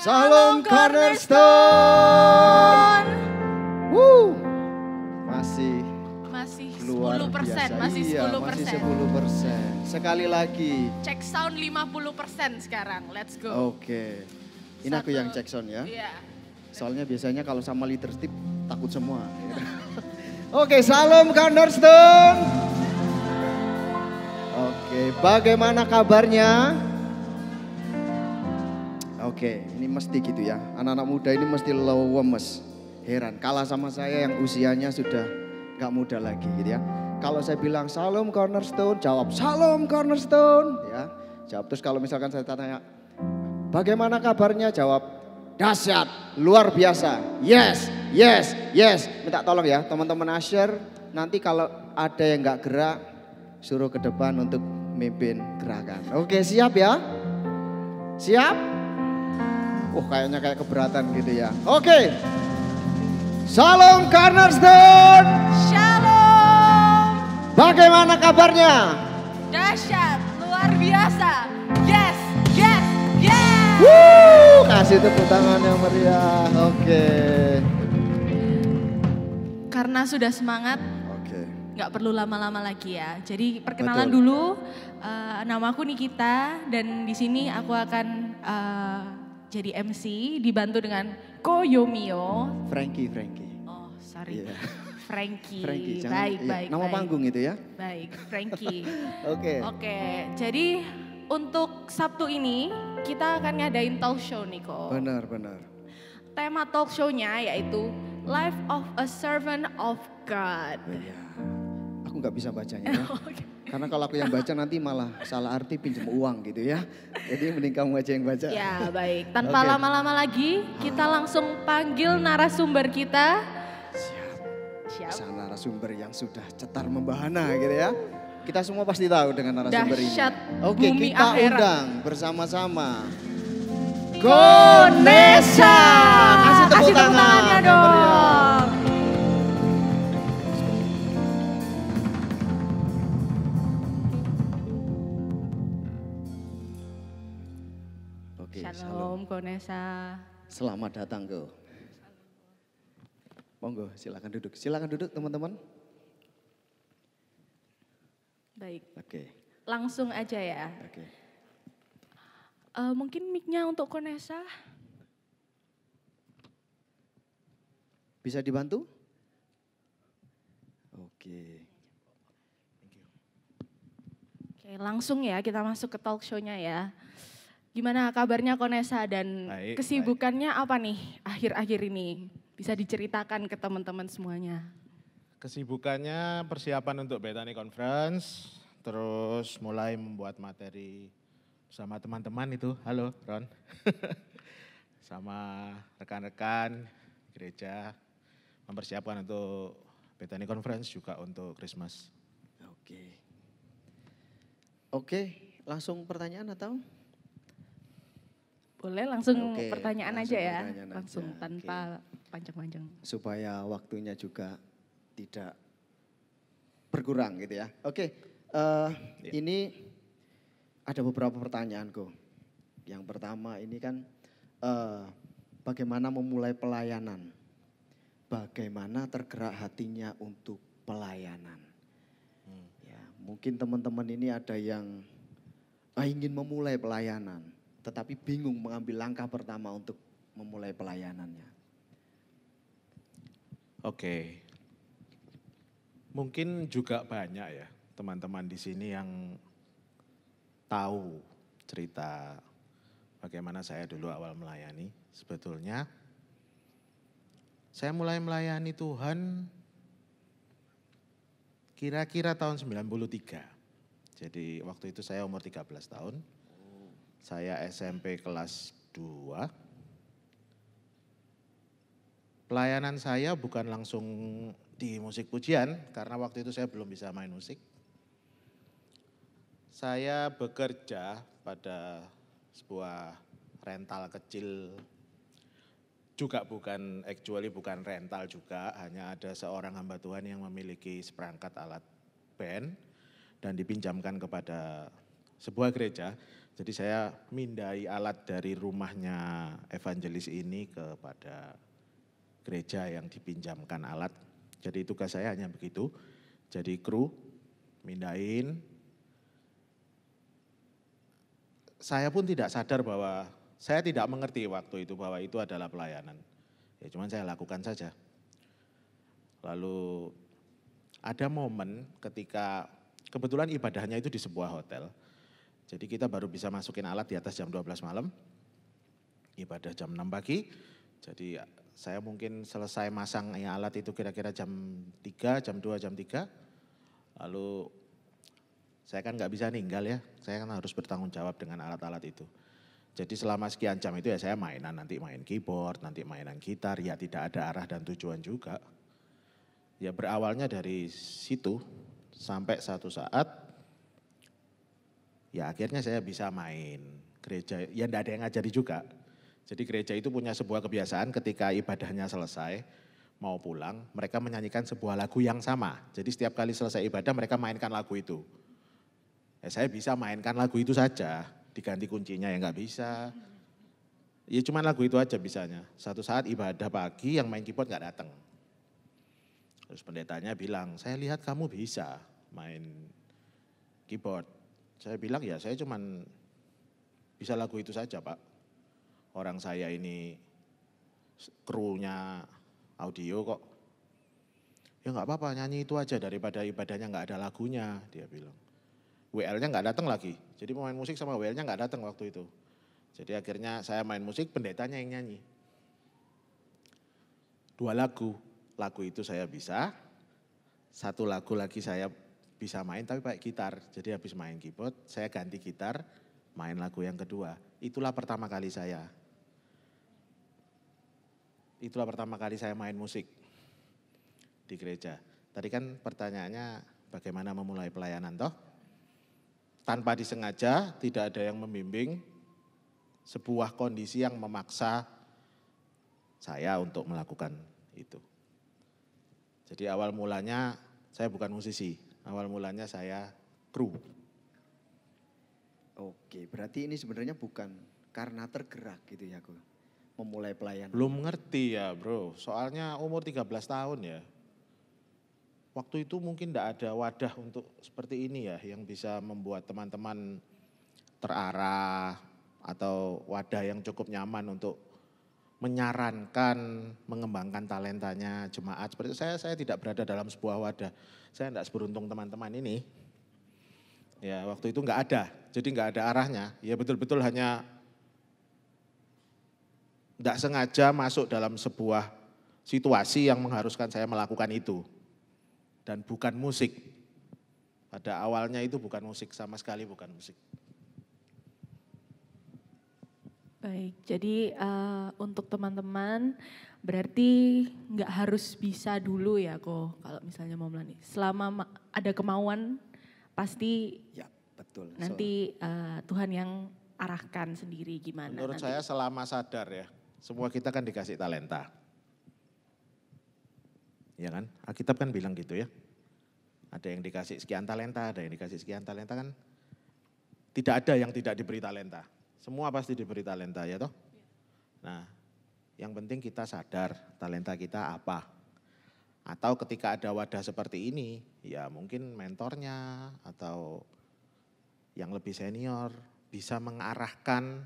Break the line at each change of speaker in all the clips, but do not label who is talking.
Shalom Cornerstone. Woo. Masih luar
10%,
biasa.
masih 10%.
Iya, masih 10%. Sekali lagi.
Cek sound 50% sekarang, let's go.
Oke. Ini aku yang cek sound ya.
Iya.
Soalnya biasanya kalau sama leadership takut semua. Oke, Shalom Cornerstone. Oke, bagaimana kabarnya? Oke, ini mesti gitu ya. Anak-anak muda ini mesti lemes. Heran, kalah sama saya yang usianya sudah gak muda lagi gitu ya. Kalau saya bilang Shalom Cornerstone, jawab Shalom Cornerstone. Ya, jawab. Terus kalau misalkan saya tanya, bagaimana kabarnya? Jawab, dahsyat, luar biasa. Yes, yes, yes. Minta tolong ya teman-teman Asher. Nanti kalau ada yang gak gerak, suruh ke depan untuk mimpin gerakan. Oke, siap ya? Siap? Kayaknya kayak keberatan gitu ya. Oke. Shalom Cornerstone.
Shalom.
Bagaimana kabarnya?
Dahsyat, luar biasa. Yes, yes, yes.
Kasih tepuk tangan yang meriah. Oke.
Karena sudah semangat, nggak perlu lama-lama lagi ya. Jadi perkenalan dulu, namaku Nikita dan di sini aku akan jadi MC dibantu dengan Koyomio.
Frankie.
Oh sorry,
yeah.
Frankie.
Jangan,
baik.
Nama panggung itu ya?
Baik, Frankie.
Oke.
Jadi untuk Sabtu ini kita akan ngadain talk show nih kok.
Benar.
Tema talk show-nya yaitu Life of a Servant of God.
Iya. Aku nggak bisa bacanya ya. Karena kalau aku yang baca nanti malah salah arti pinjam uang gitu ya. Jadi mending kamu aja yang baca.
Ya baik, tanpa lama-lama lagi kita langsung panggil narasumber kita. Siap.
Sang narasumber yang sudah cetar membahana gitu ya. Kita semua pasti tahu dengan narasumber ini.
Dahsyat
Oke,
bumi
kita
akhirat.
undang bersama-sama Konesa. Kasih tepuk
tangannya
yang
dong.
meriah.
Shalom Konesa.
Selamat datang ke. Monggo silakan duduk. Silakan duduk teman-teman.
Baik.
Oke.
Langsung aja ya.
Oke.
Mungkin mic-nya untuk Konesa.
Bisa dibantu? Oke.
Oke, langsung ya kita masuk ke talk show-nya ya. Gimana kabarnya Konesa dan kesibukannya apa nih akhir-akhir ini? Bisa diceritakan ke teman-teman semuanya.
Kesibukannya persiapan untuk Bethany Conference, terus mulai membuat materi sama teman-teman itu, halo Ron, sama rekan-rekan gereja, mempersiapkan untuk Bethany Conference juga untuk Christmas.
Oke, langsung pertanyaan atau?
Boleh langsung pertanyaan aja ya,
pertanyaan
langsung
aja.
tanpa panjang-panjang.
Supaya waktunya juga tidak berkurang gitu ya. Oke, ini ada beberapa pertanyaanku. Yang pertama ini kan bagaimana memulai pelayanan? Bagaimana tergerak hatinya untuk pelayanan? Ya, mungkin teman-teman ini ada yang ingin memulai pelayanan, tetapi bingung mengambil langkah pertama untuk memulai pelayanannya.
Oke, mungkin juga banyak ya teman-teman di sini yang tahu cerita bagaimana saya dulu awal melayani. Sebetulnya saya mulai melayani Tuhan kira-kira tahun 93. Jadi waktu itu saya umur 13 tahun. Saya SMP kelas 2. Pelayanan saya bukan langsung di musik pujian karena waktu itu saya belum bisa main musik. Saya bekerja pada sebuah rental kecil, juga bukan rental juga, hanya ada seorang hamba Tuhan yang memiliki seperangkat alat band dan dipinjamkan kepada sebuah gereja. Jadi saya mindai alat dari rumahnya evangelis ini kepada gereja yang dipinjamkan alat. Jadi tugas saya hanya begitu. Jadi kru, mindahin. Saya pun tidak sadar bahwa, saya tidak mengerti waktu itu bahwa itu adalah pelayanan. Ya cuman saya lakukan saja. Lalu ada momen ketika kebetulan ibadahnya itu di sebuah hotel. Jadi kita baru bisa masukin alat di atas jam 12 malam. Ibadah jam 6 pagi. Jadi saya mungkin selesai masang alat itu kira-kira jam 3, jam 2, jam 3. Lalu saya kan nggak bisa ninggal ya, saya kan harus bertanggung jawab dengan alat-alat itu. Jadi selama sekian jam itu ya saya mainan, nanti main keyboard, nanti mainan gitar, ya tidak ada arah dan tujuan juga. Ya berawalnya dari situ sampai satu saat, ya akhirnya saya bisa main gereja, ya enggak ada yang ngajari juga. Jadi gereja itu punya sebuah kebiasaan ketika ibadahnya selesai, mau pulang, mereka menyanyikan sebuah lagu yang sama. Jadi setiap kali selesai ibadah mereka mainkan lagu itu. Ya saya bisa mainkan lagu itu saja, diganti kuncinya ya enggak bisa. Ya cuma lagu itu aja bisanya. Satu saat ibadah pagi yang main keyboard enggak datang. Terus pendetanya bilang, saya lihat kamu bisa main keyboard. Saya bilang ya saya cuman bisa lagu itu saja Pak. Orang saya ini krunya audio kok. Ya enggak apa-apa nyanyi itu aja daripada ibadahnya enggak ada lagunya, dia bilang. WL-nya enggak datang lagi, jadi pemain musik sama WL-nya enggak datang waktu itu. Jadi akhirnya saya main musik, pendetanya yang nyanyi. 2 lagu itu saya bisa, 1 lagu lagi saya bisa main tapi pakai gitar. Jadi habis main keyboard, saya ganti gitar, main lagu yang kedua. Itulah pertama kali saya main musik di gereja. Tadi kan pertanyaannya bagaimana memulai pelayanan toh? Tanpa disengaja, tidak ada yang membimbing, sebuah kondisi yang memaksa saya untuk melakukan itu. Jadi awal mulanya saya bukan musisi, awal mulanya saya kru.
Oke, berarti ini sebenarnya bukan karena tergerak gitu ya, Ko, memulai pelayanan.
Belum ngerti ya bro, soalnya umur 13 tahun ya. Waktu itu mungkin tidak ada wadah untuk seperti ini ya, yang bisa membuat teman-teman terarah atau wadah yang cukup nyaman untuk menyarankan, mengembangkan talentanya jemaat. Seperti itu. Saya tidak berada dalam sebuah wadah, saya tidak seberuntung teman-teman ini. Ya waktu itu enggak ada, jadi enggak ada arahnya. Ya betul-betul hanya tidak sengaja masuk dalam sebuah situasi yang mengharuskan saya melakukan itu. Dan bukan musik. Pada awalnya itu bukan musik, sama sekali bukan musik.
Baik, jadi untuk teman-teman berarti nggak harus bisa dulu ya kok kalau misalnya mau melatih. Selama ada kemauan pasti
ya, betul.
Nanti Tuhan yang arahkan sendiri gimana.
Menurut
nanti.
saya selama sadar ya, semua kita kan dikasih talenta. Ya kan, Alkitab kan bilang gitu ya. Ada yang dikasih sekian talenta, ada yang dikasih sekian talenta kan. Tidak ada yang tidak diberi talenta. Semua pasti diberi talenta ya toh. Nah, yang penting kita sadar talenta kita apa. Atau ketika ada wadah seperti ini, ya mungkin mentornya atau yang lebih senior bisa mengarahkan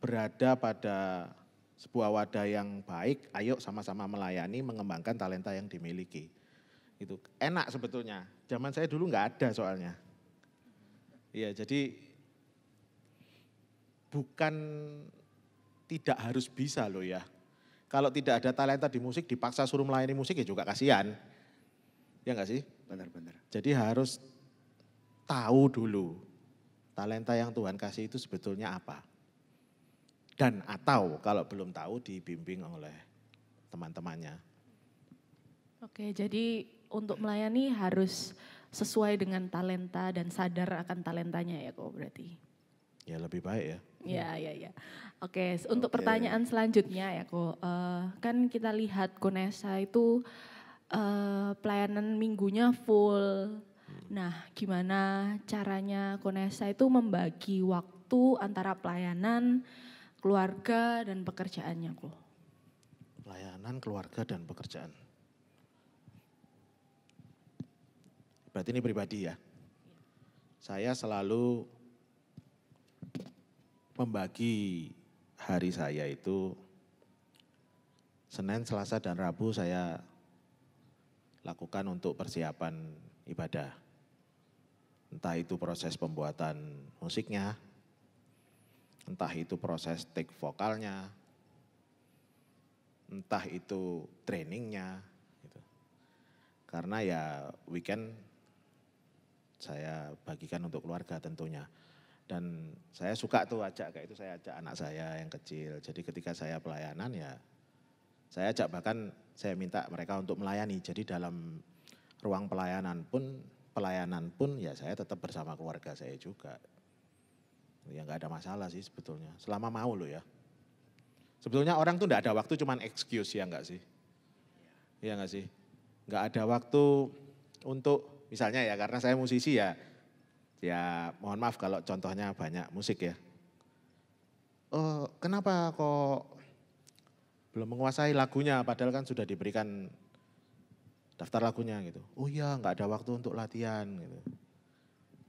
berada pada sebuah wadah yang baik, ayo sama-sama melayani, mengembangkan talenta yang dimiliki. Itu enak sebetulnya. Zaman saya dulu nggak ada soalnya. Iya, jadi bukan tidak harus bisa loh ya. Kalau tidak ada talenta di musik, dipaksa suruh melayani musik ya juga kasihan. Ya nggak sih?
Benar-benar.
Jadi harus tahu dulu talenta yang Tuhan kasih itu sebetulnya apa. Dan atau kalau belum tahu dibimbing oleh teman-temannya.
Oke, jadi untuk melayani harus sesuai dengan talenta dan sadar akan talentanya ya kok berarti.
Ya lebih baik ya.
Ya. Oke, untuk pertanyaan selanjutnya ya kok, kan kita lihat Konesa itu pelayanan minggunya full. Nah, gimana caranya Konesa itu membagi waktu antara pelayanan, keluarga, dan pekerjaannya kok?
Pelayanan, keluarga, dan pekerjaan. Berarti ini pribadi ya. Saya selalu membagi hari saya itu Senin, Selasa, dan Rabu saya lakukan untuk persiapan ibadah. Entah itu proses pembuatan musiknya, entah itu proses take vokalnya, entah itu trainingnya. Gitu. Karena ya weekend saya bagikan untuk keluarga tentunya. Dan saya suka tuh kayak itu saya ajak anak saya yang kecil. Jadi ketika saya pelayanan ya saya ajak, bahkan saya minta mereka untuk melayani. Jadi dalam ruang pelayanan pun ya saya tetap bersama keluarga saya juga. Ya nggak ada masalah sih sebetulnya, selama mau loh ya. Sebetulnya orang tuh nggak ada waktu, cuman excuse ya nggak sih? Iya nggak sih? Nggak ada waktu untuk, misalnya ya karena saya musisi ya mohon maaf kalau contohnya banyak musik ya. Oh kenapa kok belum menguasai lagunya, padahal kan sudah diberikan daftar lagunya gitu. Oh iya nggak ada waktu untuk latihan gitu.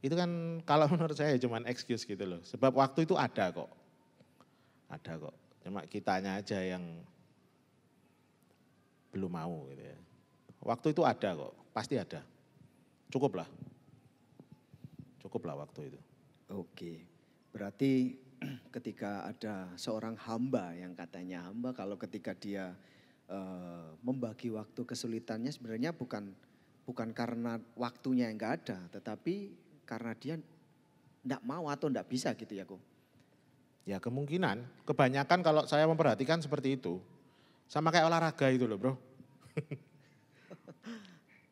Itu kan kalau menurut saya cuman excuse gitu loh. Sebab waktu itu ada kok. Ada kok. Cuma kitanya aja yang belum mau gitu ya. Waktu itu ada kok, pasti ada. Cukup lah waktu itu.
Oke, berarti ketika ada seorang hamba yang katanya hamba, kalau ketika dia membagi waktu kesulitannya sebenarnya bukan karena waktunya yang enggak ada, tetapi karena dia enggak mau atau enggak bisa gitu ya kok.
Ya kemungkinan, kebanyakan kalau saya memperhatikan seperti itu, sama kayak olahraga itu loh bro.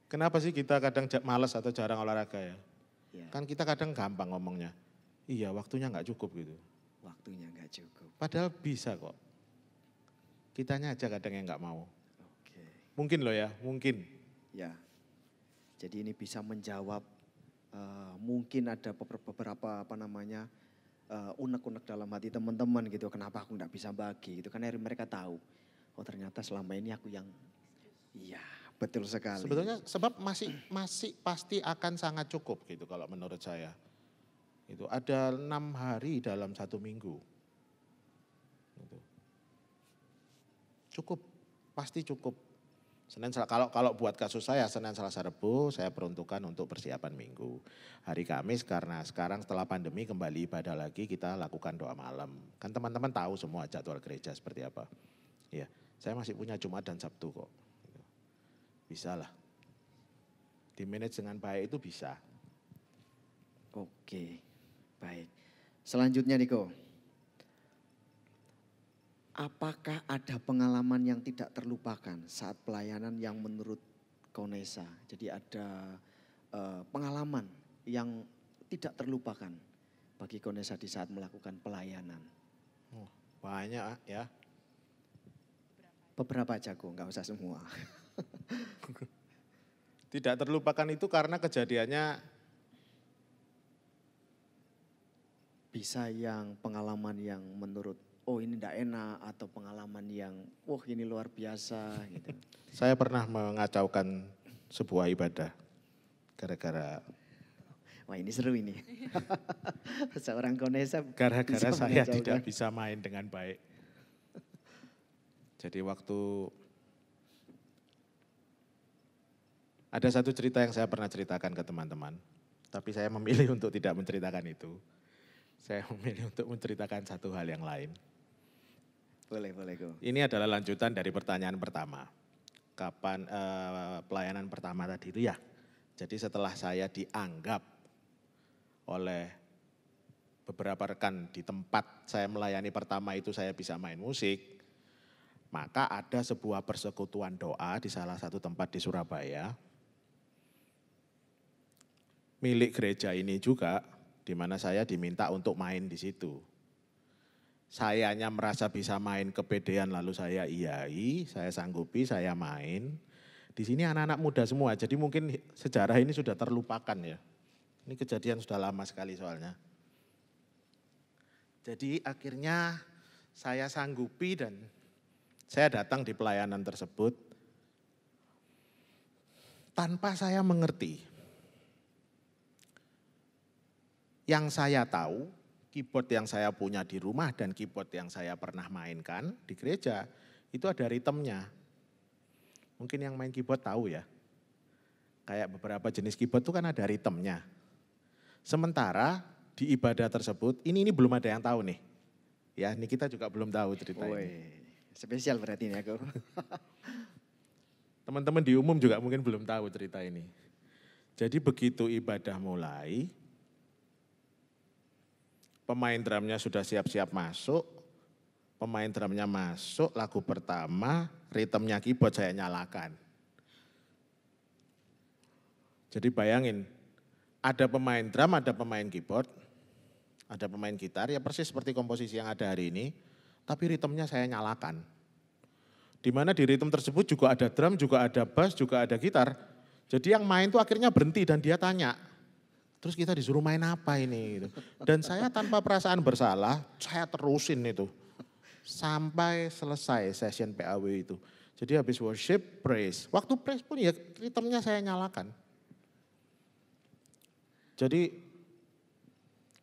Kenapa sih kita kadang malas atau jarang olahraga ya? Ya. Kan kita kadang gampang ngomongnya, iya waktunya nggak cukup gitu.
Waktunya nggak cukup.
Padahal bisa kok. Kitanya aja kadang yang nggak mau. Oke. Mungkin loh ya, mungkin.
Ya, jadi ini bisa menjawab mungkin ada beberapa unek-unek dalam hati teman-teman gitu. Kenapa aku nggak bisa bagi gitu, karena mereka tahu. Oh ternyata selama ini aku yang, iya. Betul sekali.
Sebetulnya sebab masih pasti akan sangat cukup gitu kalau menurut saya. Itu ada 6 hari dalam 1 minggu. Gitu. Cukup, pasti cukup. Kalau buat kasus saya Senin, Selasa, Rabu saya peruntukkan untuk persiapan minggu. Hari Kamis karena sekarang setelah pandemi kembali ibadah lagi, kita lakukan doa malam. Kan teman-teman tahu semua jadwal gereja seperti apa. Ya, saya masih punya Jumat dan Sabtu kok. Bisa lah. Di-manage dengan baik itu bisa.
Oke, baik. Selanjutnya Niko. Apakah ada pengalaman yang tidak terlupakan saat pelayanan yang menurut Konesa? Jadi ada pengalaman yang tidak terlupakan bagi Konesa di saat melakukan pelayanan.
Oh, banyak ya.
Beberapa aja kok, nggak usah semua.
Tidak terlupakan itu karena kejadiannya
bisa yang pengalaman yang menurut oh ini enggak enak, atau pengalaman yang ini luar biasa gitu.
Saya pernah mengacaukan sebuah ibadah gara-gara,
wah ini seru ini. Seorang Konesa
gara-gara saya tidak bisa main dengan baik. Jadi waktu ada satu cerita yang saya pernah ceritakan ke teman-teman, tapi saya memilih untuk tidak menceritakan itu. Saya memilih untuk menceritakan satu hal yang lain.
Boleh Go.
Ini adalah lanjutan dari pertanyaan pertama. Kapan pelayanan pertama tadi itu ya. Jadi setelah saya dianggap oleh beberapa rekan di tempat saya melayani pertama itu saya bisa main musik, maka ada sebuah persekutuan doa di salah satu tempat di Surabaya, milik gereja ini juga, di mana saya diminta untuk main di situ. Sayanya merasa bisa main kepedean lalu saya iyai, saya sanggupi, saya main. Di sini anak-anak muda semua, jadi mungkin sejarah ini sudah terlupakan ya. Ini kejadian sudah lama sekali soalnya. Jadi akhirnya saya sanggupi dan saya datang di pelayanan tersebut tanpa saya mengerti. Yang saya tahu, keyboard yang saya punya di rumah dan keyboard yang saya pernah mainkan di gereja, itu ada ritmenya. Mungkin yang main keyboard tahu ya. Kayak beberapa jenis keyboard itu kan ada ritmenya. Sementara di ibadah tersebut, ini belum ada yang tahu nih. Ya, ini kita juga belum tahu cerita ini.
Spesial berarti ini aku.
Teman-teman di umum juga mungkin belum tahu cerita ini. Jadi begitu ibadah mulai, pemain drumnya sudah siap-siap masuk, pemain drumnya masuk, lagu pertama, ritmenya keyboard saya nyalakan. Jadi bayangin, ada pemain drum, ada pemain keyboard, ada pemain gitar, ya persis seperti komposisi yang ada hari ini, tapi ritmenya saya nyalakan. Di mana di ritme tersebut juga ada drum, juga ada bass, juga ada gitar. Jadi yang main tuh akhirnya berhenti dan dia tanya, terus kita disuruh main apa ini? Gitu. Dan saya tanpa perasaan bersalah, saya terusin itu. Sampai selesai session PAW itu. Jadi habis worship, praise. Waktu praise pun ya ritmenya saya nyalakan. Jadi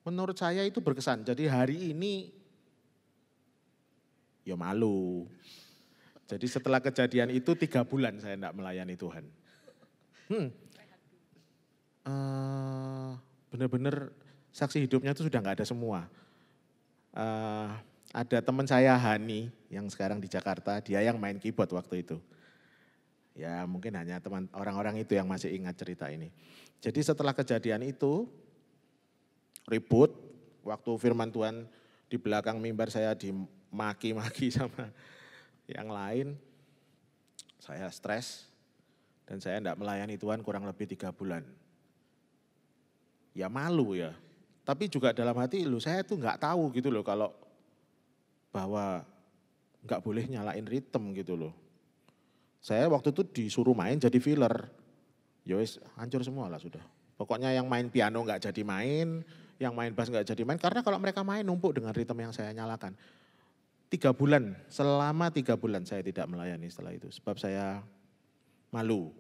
menurut saya itu berkesan. Jadi hari ini ya malu. Jadi setelah kejadian itu 3 bulan saya tidak melayani Tuhan. Benar-benar saksi hidupnya itu sudah nggak ada semua. Ada teman saya Hani yang sekarang di Jakarta, dia yang main keyboard waktu itu. Ya mungkin hanya teman orang-orang itu yang masih ingat cerita ini. Jadi setelah kejadian itu ribut, waktu firman Tuhan di belakang mimbar saya dimaki-maki sama yang lain, saya stres dan saya tidak melayani Tuhan kurang lebih 3 bulan. Ya malu ya, tapi juga dalam hati saya tuh nggak tahu gitu loh kalau bahwa nggak boleh nyalain ritme gitu loh. Saya waktu itu disuruh main jadi filler, ya wis hancur semua lah sudah. Pokoknya yang main piano nggak jadi main, yang main bass nggak jadi main, karena kalau mereka main numpuk dengan ritme yang saya nyalakan. 3 bulan, selama 3 bulan saya tidak melayani setelah itu, sebab saya malu.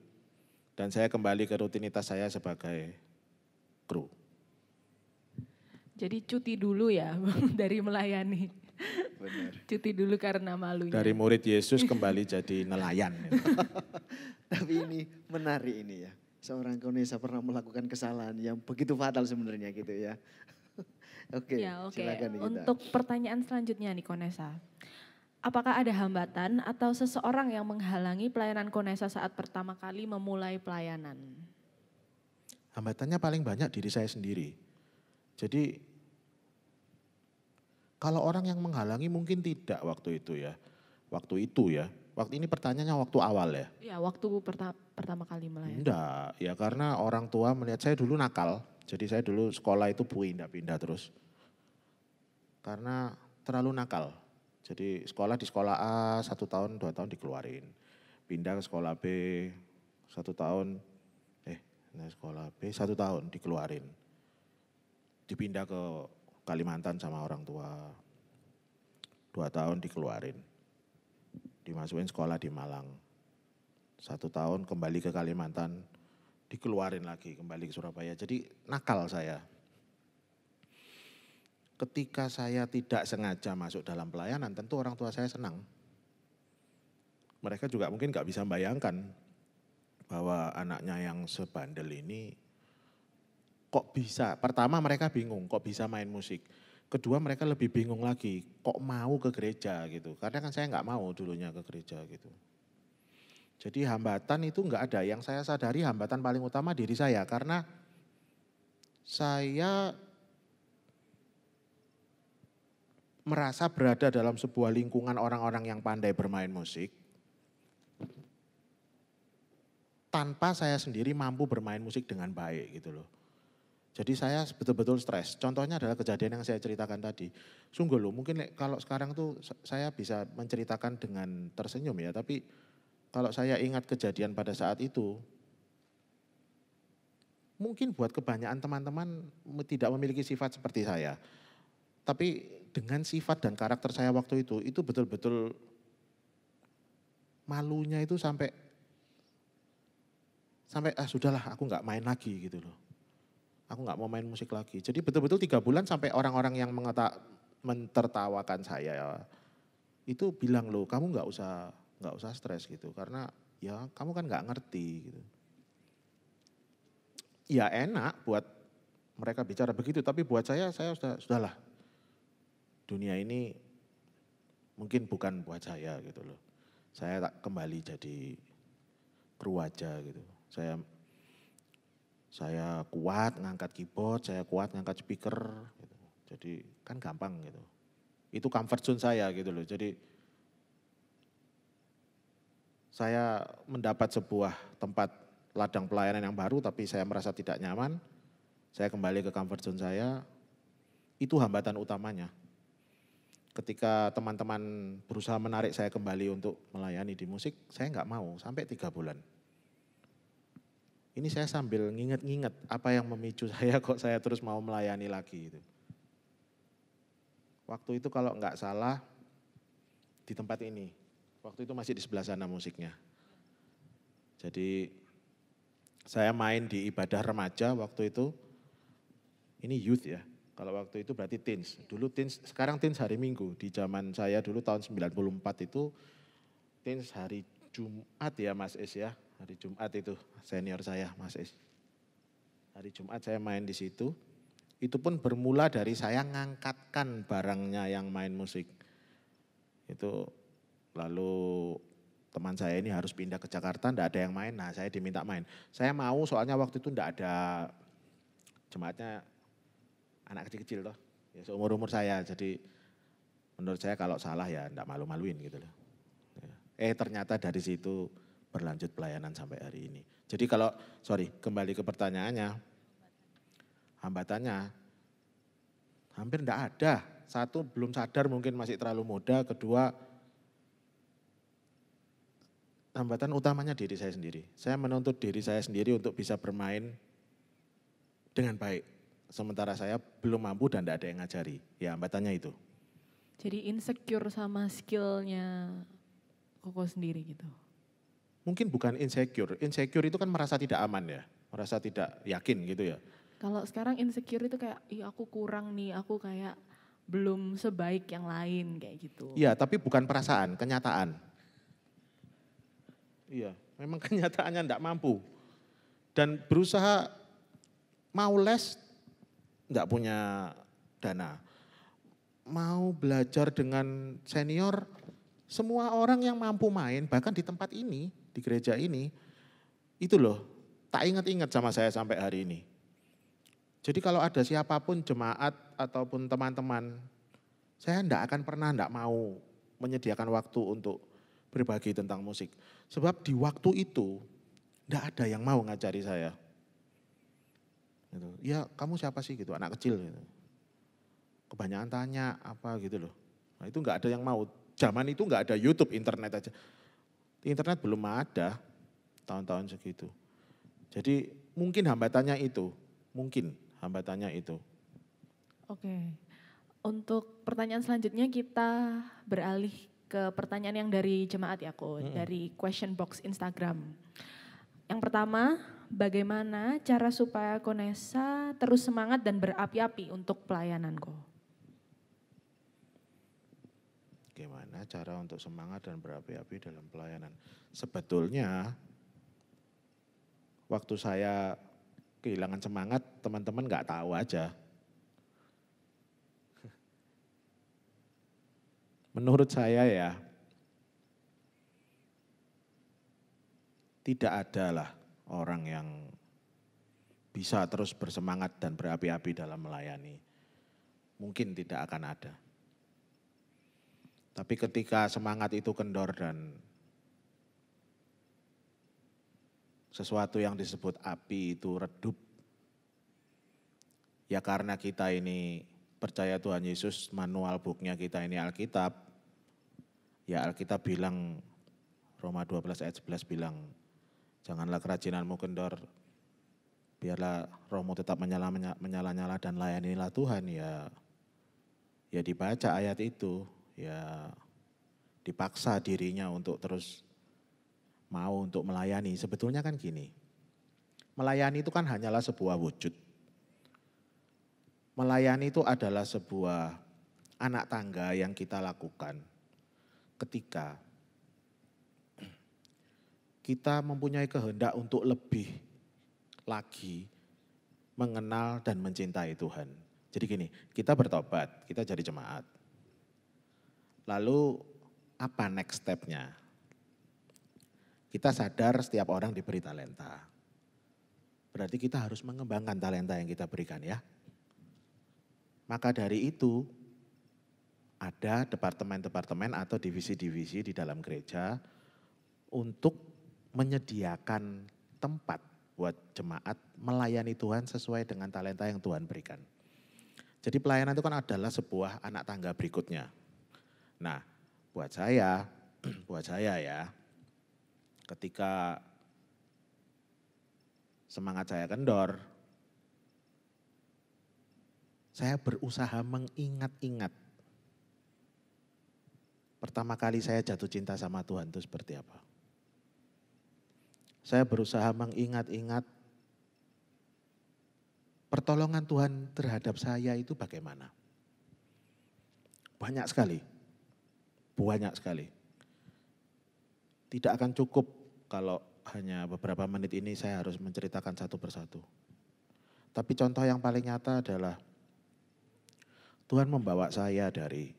Dan saya kembali ke rutinitas saya sebagai kru.
Jadi cuti dulu ya dari melayani.
Benar.
Cuti dulu karena malunya.
Dari murid Yesus kembali jadi nelayan.
Tapi ini menarik ini ya. Seorang Konesa pernah melakukan kesalahan yang begitu fatal sebenarnya gitu ya. Oke,
Ya, oke.
silakan Nikita.
Untuk pertanyaan selanjutnya nih Konesa. Apakah ada hambatan atau seseorang yang menghalangi pelayanan Konesa saat pertama kali memulai pelayanan?
Hambatannya paling banyak diri saya sendiri. Jadi kalau orang yang menghalangi mungkin tidak waktu itu ya. Waktu itu ya. Waktu ini pertanyaannya waktu awal ya.
Ya, waktu pertama kali melayani.
Enggak, ya karena orang tua melihat saya dulu nakal. Jadi saya dulu sekolah itu pindah-pindah terus. Karena terlalu nakal. Jadi sekolah di sekolah A 1 tahun 2 tahun dikeluarin. Pindah ke sekolah B 1 tahun, sekolah B 1 tahun dikeluarin. Dipindah ke Kalimantan sama orang tua, 2 tahun dikeluarin. Dimasukin sekolah di Malang. 1 tahun kembali ke Kalimantan, dikeluarin lagi kembali ke Surabaya. Jadi nakal saya. Ketika saya tidak sengaja masuk dalam pelayanan, tentu orang tua saya senang. Mereka juga mungkin gak bisa bayangkan bahwa anaknya yang sebandel ini kok bisa. Pertama mereka bingung kok bisa main musik. Kedua mereka lebih bingung lagi kok mau ke gereja gitu. Karena kan saya gak mau dulunya ke gereja gitu. Jadi hambatan itu gak ada. Yang saya sadari hambatan paling utama diri saya. Karena saya merasa berada dalam sebuah lingkungan orang-orang yang pandai bermain musik. Tanpa saya sendiri mampu bermain musik dengan baik gitu loh. Jadi saya betul-betul stres. Contohnya adalah kejadian yang saya ceritakan tadi. Sungguh loh, mungkin kalau sekarang tuh saya bisa menceritakan dengan tersenyum ya, tapi kalau saya ingat kejadian pada saat itu, mungkin buat kebanyakan teman-teman tidak memiliki sifat seperti saya. Tapi dengan sifat dan karakter saya waktu itu betul-betul malunya itu sampai sudahlah aku nggak main lagi gitu loh. Aku nggak mau main musik lagi. Jadi betul-betul 3 bulan sampai orang-orang yang mentertawakan saya itu bilang loh kamu nggak usah stres gitu karena ya kamu kan nggak ngerti gitu. Ya enak buat mereka bicara begitu, tapi buat saya sudahlah. Dunia ini mungkin bukan buat saya gitu loh. Saya tak kembali jadi kru aja gitu. Saya kuat ngangkat keyboard, saya kuat ngangkat speaker gitu. Jadi kan gampang gitu. Itu comfort zone saya gitu loh. Jadi saya mendapat sebuah tempat ladang pelayanan yang baru tapi saya merasa tidak nyaman, saya kembali ke comfort zone saya, itu hambatan utamanya. Ketika teman-teman berusaha menarik saya kembali untuk melayani di musik, saya nggak mau sampai 3 bulan. Ini saya sambil nginget-nginget apa yang memicu saya kok saya terus mau melayani lagi itu. Waktu itu kalau nggak salah di tempat ini, waktu itu masih di sebelah sana musiknya. Jadi saya main di ibadah remaja waktu itu, ini youth ya, kalau waktu itu berarti teens. Dulu teens, sekarang teens hari Minggu, di zaman saya dulu tahun 94 itu teens hari Jumat ya Mas Is ya, hari Jumat itu senior saya Mas Is. Hari Jumat saya main di situ, itu pun bermula dari saya ngangkatkan barangnya yang main musik. Itu lalu teman saya ini harus pindah ke Jakarta, enggak ada yang main, nah saya diminta main. Saya mau soalnya waktu itu enggak ada jemaatnya anak kecil-kecil toh, ya seumur-umur saya, jadi menurut saya kalau salah ya enggak malu-maluin gitu loh. Ternyata dari situ berlanjut pelayanan sampai hari ini. Jadi kembali ke pertanyaannya, hambatannya hampir enggak ada. Satu, belum sadar mungkin masih terlalu muda, kedua, hambatan utamanya diri saya sendiri. Saya menuntut diri saya sendiri untuk bisa bermain dengan baik. Sementara saya belum mampu dan tidak ada yang ngajari. Ya hambatannya itu.
Jadi insecure sama skillnya Koko sendiri gitu?
Mungkin bukan insecure. Insecure itu kan merasa tidak aman ya. Merasa tidak yakin gitu ya.
Kalau sekarang insecure itu kayak, aku kurang nih, aku kayak belum sebaik yang lain kayak gitu.
Iya, tapi bukan perasaan, kenyataan. Iya, memang kenyataannya enggak mampu. Dan berusaha mau les, enggak punya dana. Mau belajar dengan senior, semua orang yang mampu main, bahkan di tempat ini, di gereja ini, itu loh, tak ingat-ingat sama saya sampai hari ini. Jadi kalau ada siapapun jemaat ataupun teman-teman, saya enggak akan pernah enggak mau menyediakan waktu untuk berbagi tentang musik. Sebab di waktu itu enggak ada yang mau ngajari saya. Gitu. Ya kamu siapa sih gitu, anak kecil gitu. Kebanyakan tanya apa gitu loh. Nah itu enggak ada yang mau. Zaman itu enggak ada YouTube, internet aja. Internet belum ada tahun-tahun segitu. Jadi mungkin hambatannya itu,
Oke, untuk pertanyaan selanjutnya kita beralih ke pertanyaan yang dari jemaat ya dari question box Instagram. Yang pertama, bagaimana cara supaya Konesa terus semangat dan berapi-api untuk pelayanan Ko?
Gimana cara untuk semangat dan berapi-api dalam pelayanan? Sebetulnya waktu saya kehilangan semangat, teman-teman nggak tahu aja. Menurut saya ya, tidak ada lah orang yang bisa terus bersemangat dan berapi-api dalam melayani. Mungkin tidak akan ada. Tapi ketika semangat itu kendor dan sesuatu yang disebut api itu redup, ya karena kita ini percaya Tuhan Yesus, manual booknya kita ini Alkitab, ya Alkitab bilang Roma 12 ayat 11 bilang, janganlah kerajinanmu kendor, biarlah rohmu tetap menyala-nyala dan layanilah Tuhan. Ya dibaca ayat itu, ya dipaksa dirinya untuk terus mau untuk melayani. Sebetulnya kan gini, melayani itu kan hanyalah sebuah wujud. Melayani itu adalah sebuah anak tangga yang kita lakukan ketika kita mempunyai kehendak untuk lebih lagi mengenal dan mencintai Tuhan. Jadi gini, kita bertobat, kita jadi jemaat. Lalu apa next step-nya? Kita sadar setiap orang diberi talenta. Berarti kita harus mengembangkan talenta yang kita berikan ya. Maka dari itu ada departemen-departemen atau divisi-divisi di dalam gereja untuk menyediakan tempat buat jemaat melayani Tuhan sesuai dengan talenta yang Tuhan berikan. Jadi pelayanan itu kan adalah sebuah anak tangga berikutnya. Nah, buat saya ya, ketika semangat saya kendor, saya berusaha mengingat-ingat. Pertama kali saya jatuh cinta sama Tuhan itu seperti apa? Saya berusaha mengingat-ingat pertolongan Tuhan terhadap saya itu bagaimana. Banyak sekali. Tidak akan cukup kalau hanya beberapa menit ini saya harus menceritakan satu persatu. Tapi contoh yang paling nyata adalah Tuhan membawa saya dari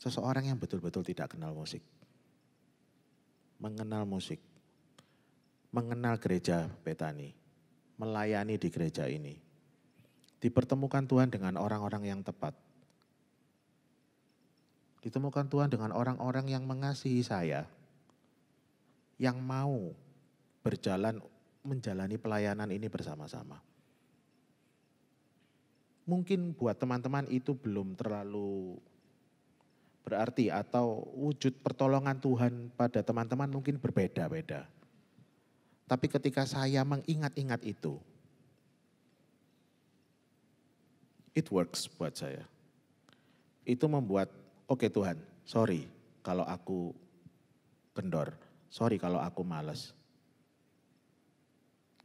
seseorang yang betul-betul tidak kenal musik. Mengenal musik. Mengenal gereja Betani. Melayani di gereja ini. Dipertemukan Tuhan dengan orang-orang yang tepat. Ditemukan Tuhan dengan orang-orang yang mengasihi saya. Yang mau berjalan menjalani pelayanan ini bersama-sama. Mungkin buat teman-teman itu belum terlalu berarti atau wujud pertolongan Tuhan pada teman-teman mungkin berbeda-beda. Tapi ketika saya mengingat-ingat itu, it works buat saya. Itu membuat, oke Tuhan, sorry kalau aku kendor, sorry kalau aku malas.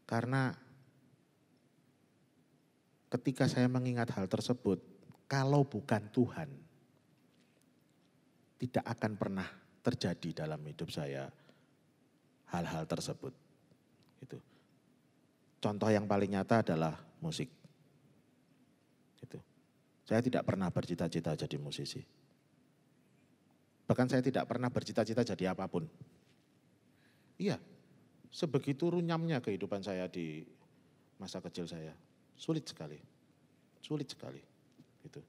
Karena ketika saya mengingat hal tersebut, kalau bukan Tuhan, tidak akan pernah terjadi dalam hidup saya hal-hal tersebut. Itu. Contoh yang paling nyata adalah musik. Itu. Saya tidak pernah bercita-cita jadi musisi. Bahkan saya tidak pernah bercita-cita jadi apapun. Iya, sebegitu runyamnya kehidupan saya di masa kecil saya. Sulit sekali. Gitu.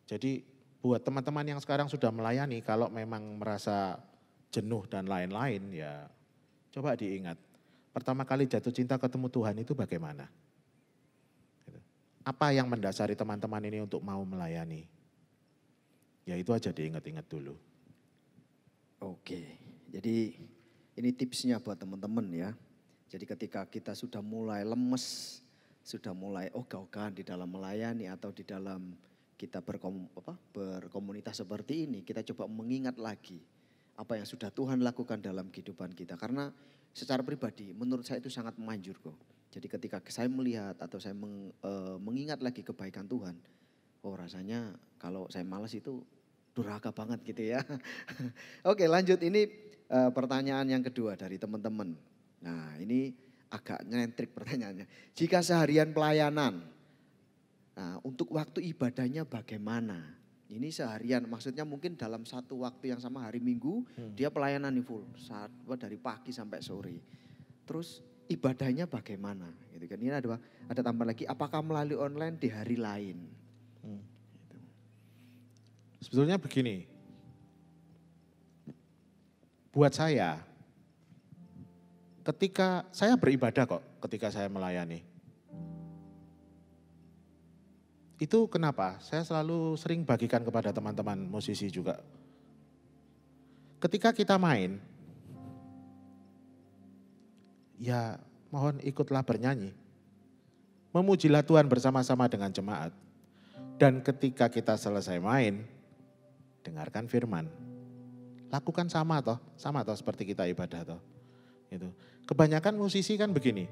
Jadi buat teman-teman yang sekarang sudah melayani, kalau memang merasa jenuh dan lain-lain, ya coba diingat. Pertama kali jatuh cinta ketemu Tuhan itu bagaimana? Apa yang mendasari teman-teman ini untuk mau melayani? Ya itu aja diingat-ingat dulu.
Oke, jadi ini tipsnya buat teman-teman ya. Jadi ketika kita sudah mulai lemes, sudah mulai ogah-ogahan di dalam melayani atau di dalam kita berkomunitas seperti ini, kita coba mengingat lagi apa yang sudah Tuhan lakukan dalam kehidupan kita. Karena secara pribadi menurut saya itu sangat memanjur kok. Jadi ketika saya melihat atau saya mengingat lagi kebaikan Tuhan, oh rasanya kalau saya malas itu durhaka banget gitu ya. Oke lanjut, ini pertanyaan yang kedua dari teman-teman. Nah ini agak nyentrik pertanyaannya. Jika seharian pelayanan, nah untuk waktu ibadahnya bagaimana? Ini seharian, maksudnya mungkin dalam satu waktu yang sama hari Minggu, dia pelayanan full, dari pagi sampai sore. Terus ibadahnya bagaimana? Gitu kan. Ini ada tambah lagi, apakah melalui online di hari lain? Gitu.
Sebetulnya begini, buat saya, ketika saya beribadah kok, ketika saya melayani. Itu kenapa? Saya selalu sering bagikan kepada teman-teman musisi juga. ketika kita main, ya mohon ikutlah bernyanyi. Memujilah Tuhan bersama-sama dengan jemaat. Dan ketika kita selesai main, dengarkan firman. Lakukan sama toh seperti kita ibadah toh. Gitu. Kebanyakan musisi kan begini,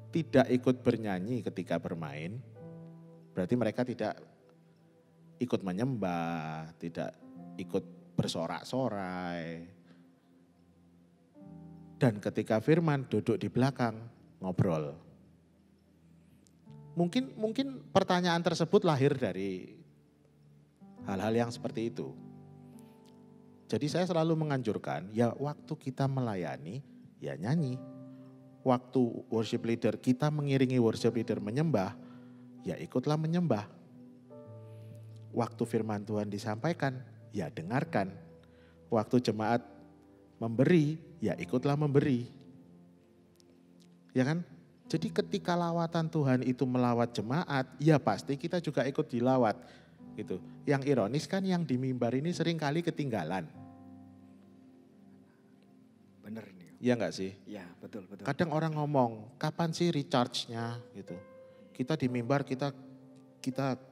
tidak ikut bernyanyi ketika bermain, berarti mereka tidak ikut menyembah, tidak ikut bersorak-sorai. Dan ketika firman duduk di belakang ngobrol. Mungkin pertanyaan tersebut lahir dari hal-hal yang seperti itu. Jadi saya selalu menganjurkan, ya waktu kita melayani, ya nyanyi. Waktu worship leader, kita mengiringi worship leader menyembah, ya ikutlah menyembah. Waktu firman Tuhan disampaikan, ya dengarkan. Waktu jemaat memberi, ya ikutlah memberi. Ya kan? Jadi ketika lawatan Tuhan itu melawat jemaat, ya pasti kita juga ikut dilawat. Gitu. Yang ironis kan yang di mimbar ini seringkali ketinggalan.
Bener nih.
Iya enggak sih?
Iya, betul.
Kadang orang ngomong, kapan sih recharge-nya gitu. Kita di mimbar kita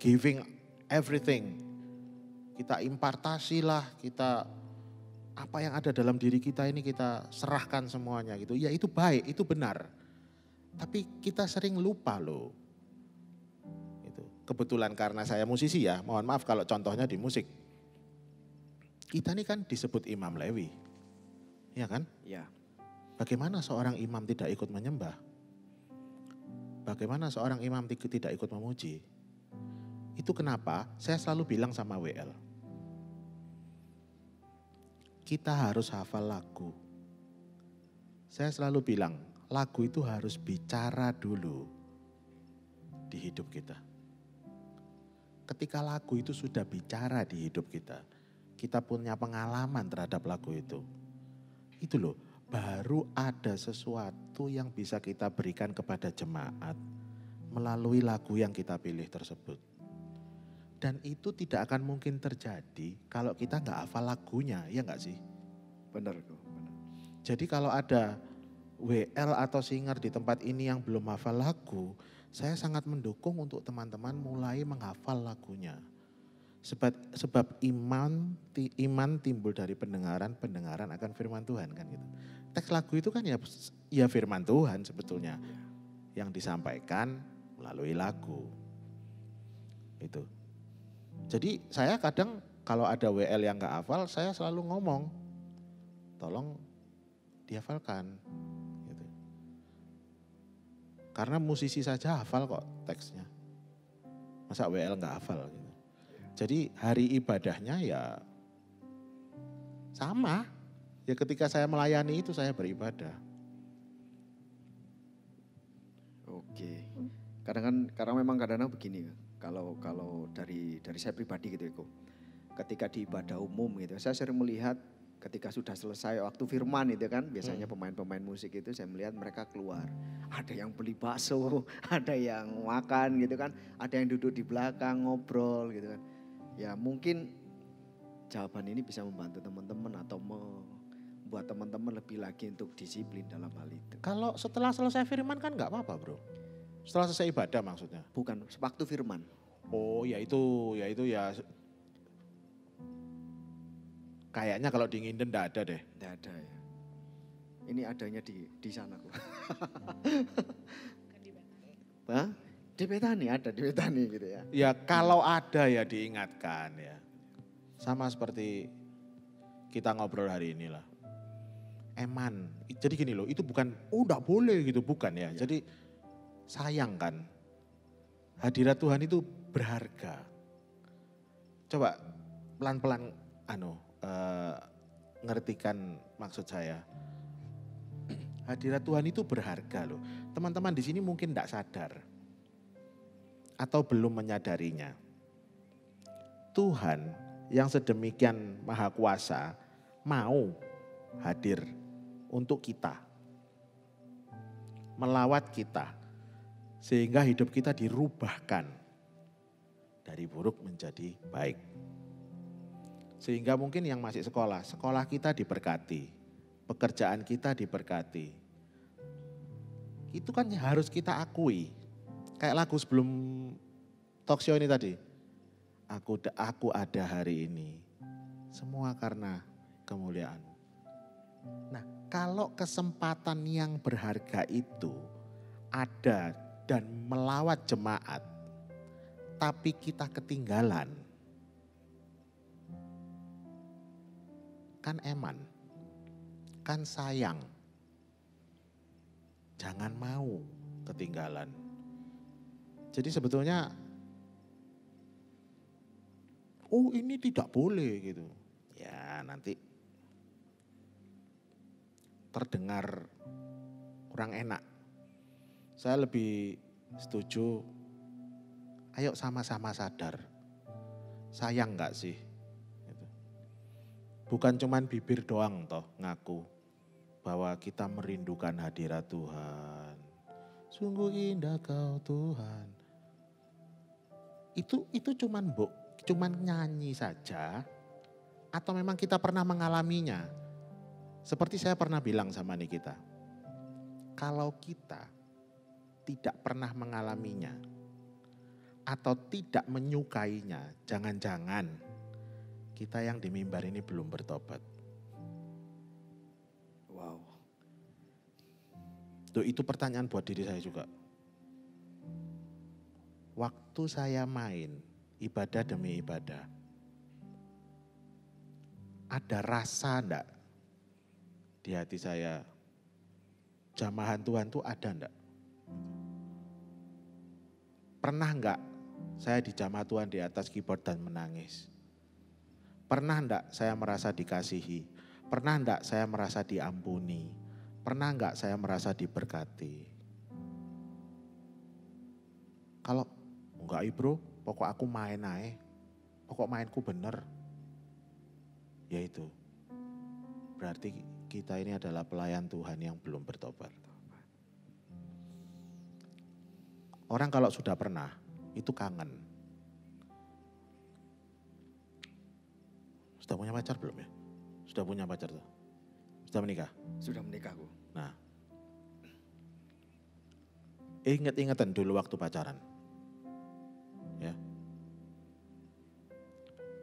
giving everything. Kita impartasi lah, kita apa yang ada dalam diri kita ini kita serahkan semuanya gitu. Ya itu baik, itu benar. Tapi kita sering lupa loh. Gitu. Kebetulan karena saya musisi ya, mohon maaf kalau contohnya di musik. Kita ini kan disebut Imam Lewi. Ya kan?
Iya.
Bagaimana seorang imam tidak ikut menyembah? Bagaimana seorang imam tidak ikut memuji? Itu kenapa saya selalu bilang sama WL. Kita harus hafal lagu. Saya selalu bilang, lagu itu harus bicara dulu di hidup kita. Ketika lagu itu sudah bicara di hidup kita, kita punya pengalaman terhadap lagu itu. Itu loh, baru ada sesuatu yang bisa kita berikan kepada jemaat melalui lagu yang kita pilih tersebut. Dan itu tidak akan mungkin terjadi kalau kita nggak hafal lagunya, ya nggak sih?
Benar kok.
Jadi kalau ada WL atau singer di tempat ini yang belum hafal lagu, saya sangat mendukung untuk teman-teman mulai menghafal lagunya. Sebab iman timbul dari pendengaran akan firman Tuhan kan gitu. Teks lagu itu kan ya firman Tuhan sebetulnya yang disampaikan melalui lagu. Itu. Jadi saya kadang kalau ada WL yang gak hafal, saya selalu ngomong, tolong dihafalkan. Gitu. Karena musisi saja hafal kok teksnya. Masa WL gak hafal gitu. Jadi hari ibadahnya ya sama. Ya ketika saya melayani itu saya beribadah.
Oke. Karena memang kadang-kadang begini. Kalau dari saya pribadi gitu ya, ketika di ibadah umum gitu, saya sering melihat ketika sudah selesai waktu firman itu kan, biasanya pemain-pemain musik itu saya melihat mereka keluar. Ada yang beli bakso, ada yang makan gitu kan, ada yang duduk di belakang ngobrol gitu kan. Ya mungkin jawaban ini bisa membantu teman-teman atau membuat teman-teman lebih lagi untuk disiplin dalam hal itu.
Kalau setelah selesai firman kan gak apa-apa bro. Setelah selesai ibadah maksudnya?
Bukan, waktu firman.
Oh ya itu ya. Kayaknya kalau di Nginden enggak ada deh.
Enggak ada ya. Ini adanya di sana kok. Hah? Di Betani ada, di Betani gitu ya.
Ya kalau ada ya diingatkan ya. Sama seperti kita ngobrol hari ini lah. Eman, jadi gini loh, itu bukan, enggak boleh gitu, bukan ya. Jadi sayang kan, hadirat Tuhan itu berharga. Coba pelan-pelan ngertikan maksud saya. Hadirat Tuhan itu berharga loh. Teman-teman di sini mungkin enggak sadar atau belum menyadarinya. Tuhan yang sedemikian maha kuasa mau hadir untuk kita. Melawat kita. Sehingga hidup kita dirubahkan dari buruk menjadi baik. Sehingga mungkin yang masih sekolah kita diberkati, pekerjaan kita diberkati. Itu kan harus kita akui. Kayak lagu sebelum talk show ini tadi. Aku ada hari ini. Semua karena kemuliaan. Nah, kalau kesempatan yang berharga itu ada dan melawat jemaat, tapi kita ketinggalan, kan eman, kan sayang. Jangan mau ketinggalan. Jadi sebetulnya, oh ini tidak boleh gitu. Ya nanti terdengar kurang enak. Saya lebih setuju, ayo sama-sama sadar. Sayang gak sih? Gitu. Bukan cuman bibir doang toh ngaku bahwa kita merindukan hadirat Tuhan. Sungguh indah kau Tuhan. Itu cuman nyanyi saja atau memang kita pernah mengalaminya? Seperti saya pernah bilang sama Nikita, kalau kita tidak pernah mengalaminya atau tidak menyukainya, jangan-jangan kita yang di mimbar ini belum bertobat.
Wow.
Tuh, itu pertanyaan buat diri saya juga. Waktu saya main, ibadah demi ibadah, ada rasa enggak di hati saya, jamahan Tuhan tuh ada enggak? Pernah enggak saya di jamaah Tuhan di atas keyboard dan menangis? Pernah enggak saya merasa dikasihi? Pernah enggak saya merasa diampuni? Pernah enggak saya merasa diberkati? Kalau enggak bro, pokok aku main aja, pokok mainku bener. Ya itu, berarti kita ini adalah pelayan Tuhan yang belum bertobat. Orang kalau sudah pernah, itu kangen. Sudah punya pacar belum ya? Sudah punya pacar tuh? Sudah menikah?
Sudah menikah aku.
Nah, inget-ingetan dulu waktu pacaran. Ya.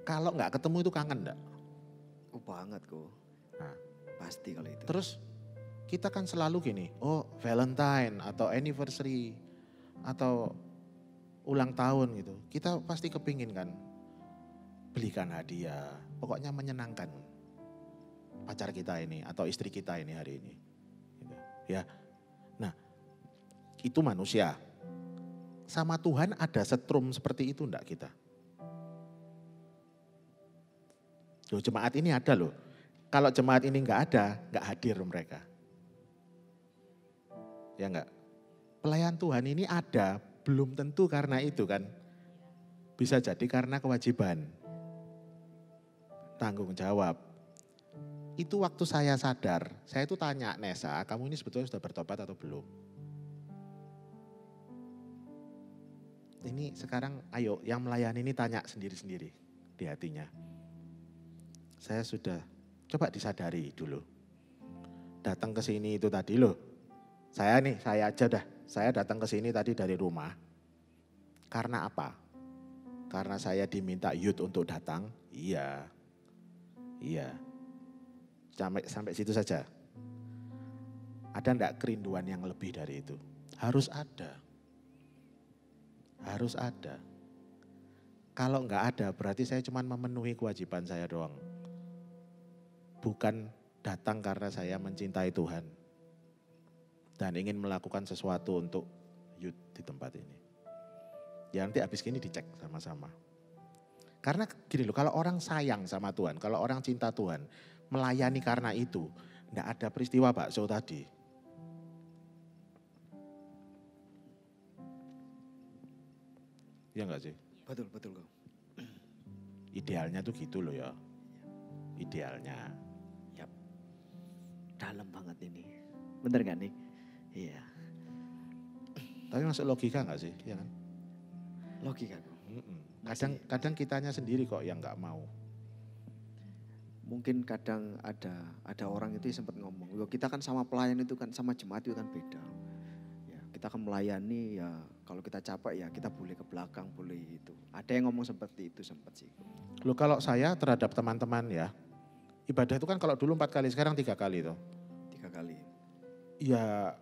Kalau nggak ketemu itu kangen enggak?
Oh banget kok.
Nah,
pasti kalau itu.
terus kita kan selalu gini, oh Valentine atau anniversary atau ulang tahun gitu. Kita pasti kepingin kan belikan hadiah, pokoknya menyenangkan pacar kita ini atau istri kita ini hari ini. Gitu. Ya, nah itu manusia. Sama Tuhan ada setrum seperti itu enggak kita? Loh, jemaat ini ada loh. Kalau jemaat ini enggak ada, enggak hadir mereka. Ya enggak? Pelayan Tuhan ini ada, belum tentu karena itu kan. Bisa jadi karena kewajiban. Tanggung jawab. Itu waktu saya sadar, saya itu tanya Nesa, kamu ini sebetulnya sudah bertobat atau belum? Ini sekarang ayo yang melayani ini tanya sendiri-sendiri di hatinya. Saya sudah, coba disadari dulu. Datang ke sini itu tadi loh. Saya aja dah. Saya datang ke sini tadi dari rumah. Karena apa? Karena saya diminta youth untuk datang? Iya. Sampai situ saja. Ada enggak kerinduan yang lebih dari itu? Harus ada. Harus ada. Kalau enggak ada berarti saya cuma memenuhi kewajiban saya doang. Bukan datang karena saya mencintai Tuhan. Dan ingin melakukan sesuatu untuk youth di tempat ini. Ya nanti habis gini dicek sama-sama. Karena gini loh, kalau orang sayang sama Tuhan, kalau orang cinta Tuhan, melayani karena itu, enggak ada peristiwa bakso tadi. Ya enggak sih?
Betul kok.
Idealnya tuh gitu loh ya. Idealnya.
Yap. Dalam banget ini. Bener gak nih? Iya.
Tapi masuk logika enggak sih? Ya kan?
Logika kok.
Kadang kitanya sendiri kok yang enggak mau.
mungkin kadang ada orang itu sempat ngomong, kita kan sama pelayan itu kan sama jemaat itu kan beda. Ya, kita akan melayani ya kalau kita capek ya kita boleh ke belakang, boleh itu. Ada yang ngomong seperti itu sempat sih.
Loh kalau saya terhadap teman-teman ya, ibadah itu kan kalau dulu 4 kali, sekarang 3 kali tuh.
3 kali.
Ya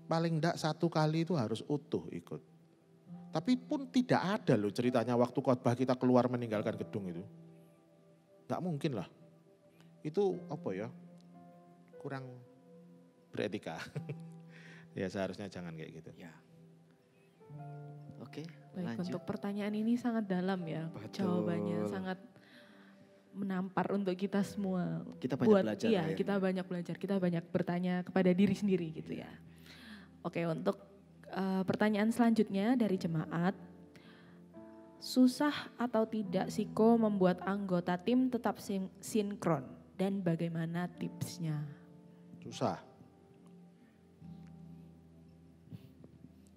paling enggak 1 kali itu harus utuh ikut. Tapi pun tidak ada loh ceritanya waktu khotbah kita keluar meninggalkan gedung itu. Enggak mungkin lah. Itu apa ya, kurang beretika. Ya seharusnya jangan kayak gitu.
Ya. Oke,
Baik,
lanjut.
untuk pertanyaan ini sangat dalam ya.
Betul.
Jawabannya sangat menampar untuk kita semua.
Kita banyak belajar.
Iya,
ya.
kita banyak belajar, kita banyak bertanya kepada diri sendiri gitu ya. Oke, untuk pertanyaan selanjutnya dari jemaat. Susah atau tidak Siko membuat anggota tim tetap sinkron dan bagaimana tipsnya?
Susah.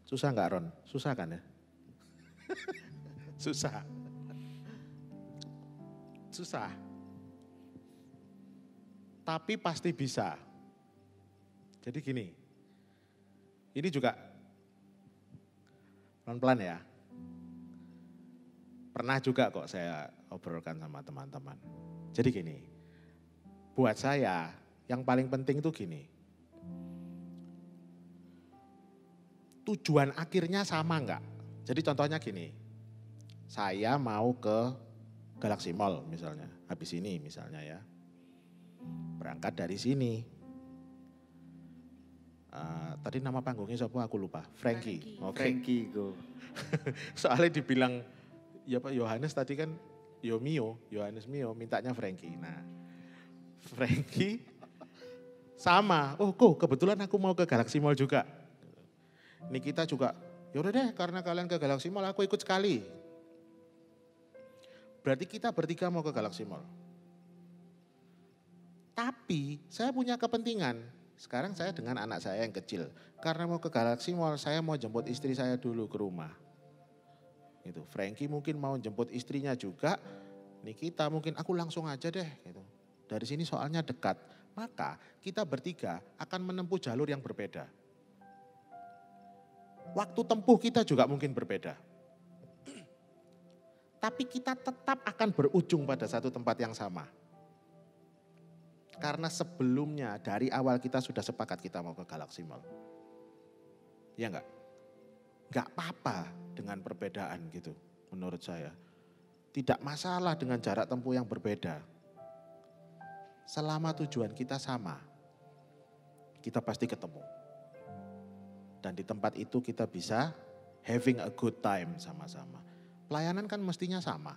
Susah enggak Ron? Susah kan ya? Susah. Susah. Tapi pasti bisa. Jadi gini, ini juga pelan-pelan ya. Pernah juga kok saya obrolkan sama teman-teman. Jadi gini, buat saya yang paling penting itu gini. Tujuan akhirnya sama enggak? Jadi contohnya gini, saya mau ke Galaxy Mall misalnya, habis ini misalnya ya. Berangkat dari sini. Tadi nama panggungnya siapa aku lupa, Frankie.
Okay. Frankie go.
Soalnya dibilang, ya Pak Yohanes tadi kan, Yohanes Mio, mintanya Frankie. Nah, Frankie sama, oh kok kebetulan aku mau ke Galaxy Mall juga. Ini kita juga, yaudah deh karena kalian ke Galaxy Mall aku ikut sekali. Berarti kita bertiga mau ke Galaxy Mall. Tapi saya punya kepentingan, sekarang saya dengan anak saya yang kecil. Karena mau ke Galaxy Mall, saya mau jemput istri saya dulu ke rumah. Gitu. Frankie mungkin mau jemput istrinya juga, Nikita mungkin aku langsung aja deh. Gitu. Dari sini soalnya dekat, maka kita bertiga akan menempuh jalur yang berbeda. Waktu tempuh kita juga mungkin berbeda. Tapi kita tetap akan berujung pada satu tempat yang sama. Karena sebelumnya dari awal kita sudah sepakat kita mau ke Galaxy Mall. Ya enggak? Enggak apa-apa dengan perbedaan gitu menurut saya. Tidak masalah dengan jarak tempuh yang berbeda. Selama tujuan kita sama, kita pasti ketemu. Dan di tempat itu kita bisa having a good time sama-sama. Pelayanan kan mestinya sama.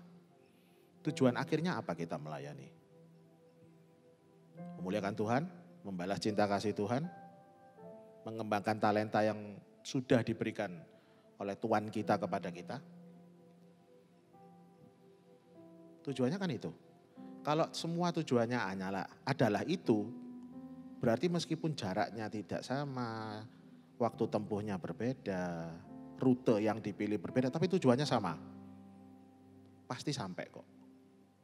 Tujuan akhirnya apa kita melayani? Memuliakan Tuhan, membalas cinta kasih Tuhan, mengembangkan talenta yang sudah diberikan oleh Tuhan kita kepada kita. Tujuannya kan itu. Kalau semua tujuannya adalah itu, berarti meskipun jaraknya tidak sama, waktu tempuhnya berbeda, rute yang dipilih berbeda, tapi tujuannya sama. Pasti sampai kok.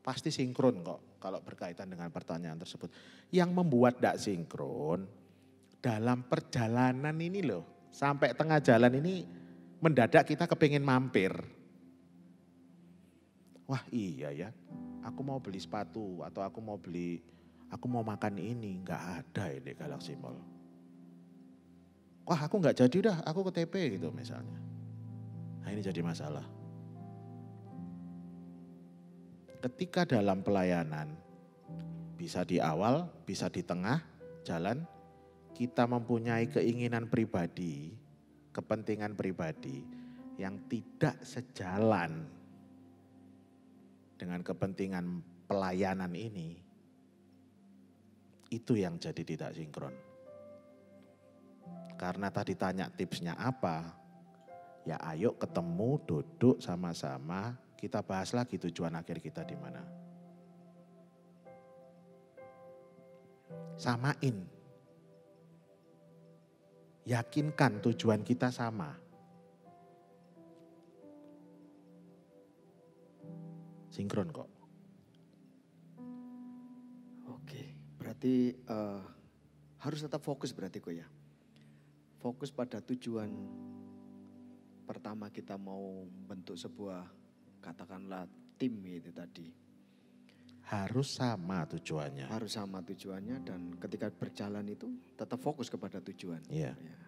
Pasti sinkron kok kalau berkaitan dengan pertanyaan tersebut. Yang membuat tidak sinkron dalam perjalanan ini loh. Sampai tengah jalan ini mendadak kita kepingin mampir. Wah iya ya, aku mau beli sepatu atau aku mau makan ini. Enggak ada ini Galaxy Mall. Wah aku enggak jadi dah, aku ke TP gitu misalnya. Nah ini jadi masalah. Ketika dalam pelayanan, bisa di awal, bisa di tengah jalan, kita mempunyai keinginan pribadi, kepentingan pribadi yang tidak sejalan dengan kepentingan pelayanan ini, itu yang jadi tidak sinkron. Karena tadi tanya tipsnya apa, ya ayo ketemu, duduk sama-sama, kita bahas lagi tujuan akhir kita di mana. Samain. Yakinkan tujuan kita sama. Sinkron kok.
Oke, berarti harus tetap fokus berarti kok ya. Fokus pada tujuan pertama kita mau bentuk sebuah katakanlah tim itu tadi.
Harus sama tujuannya.
Harus sama tujuannya dan ketika berjalan itu tetap fokus kepada tujuan.
Iya.
Ya.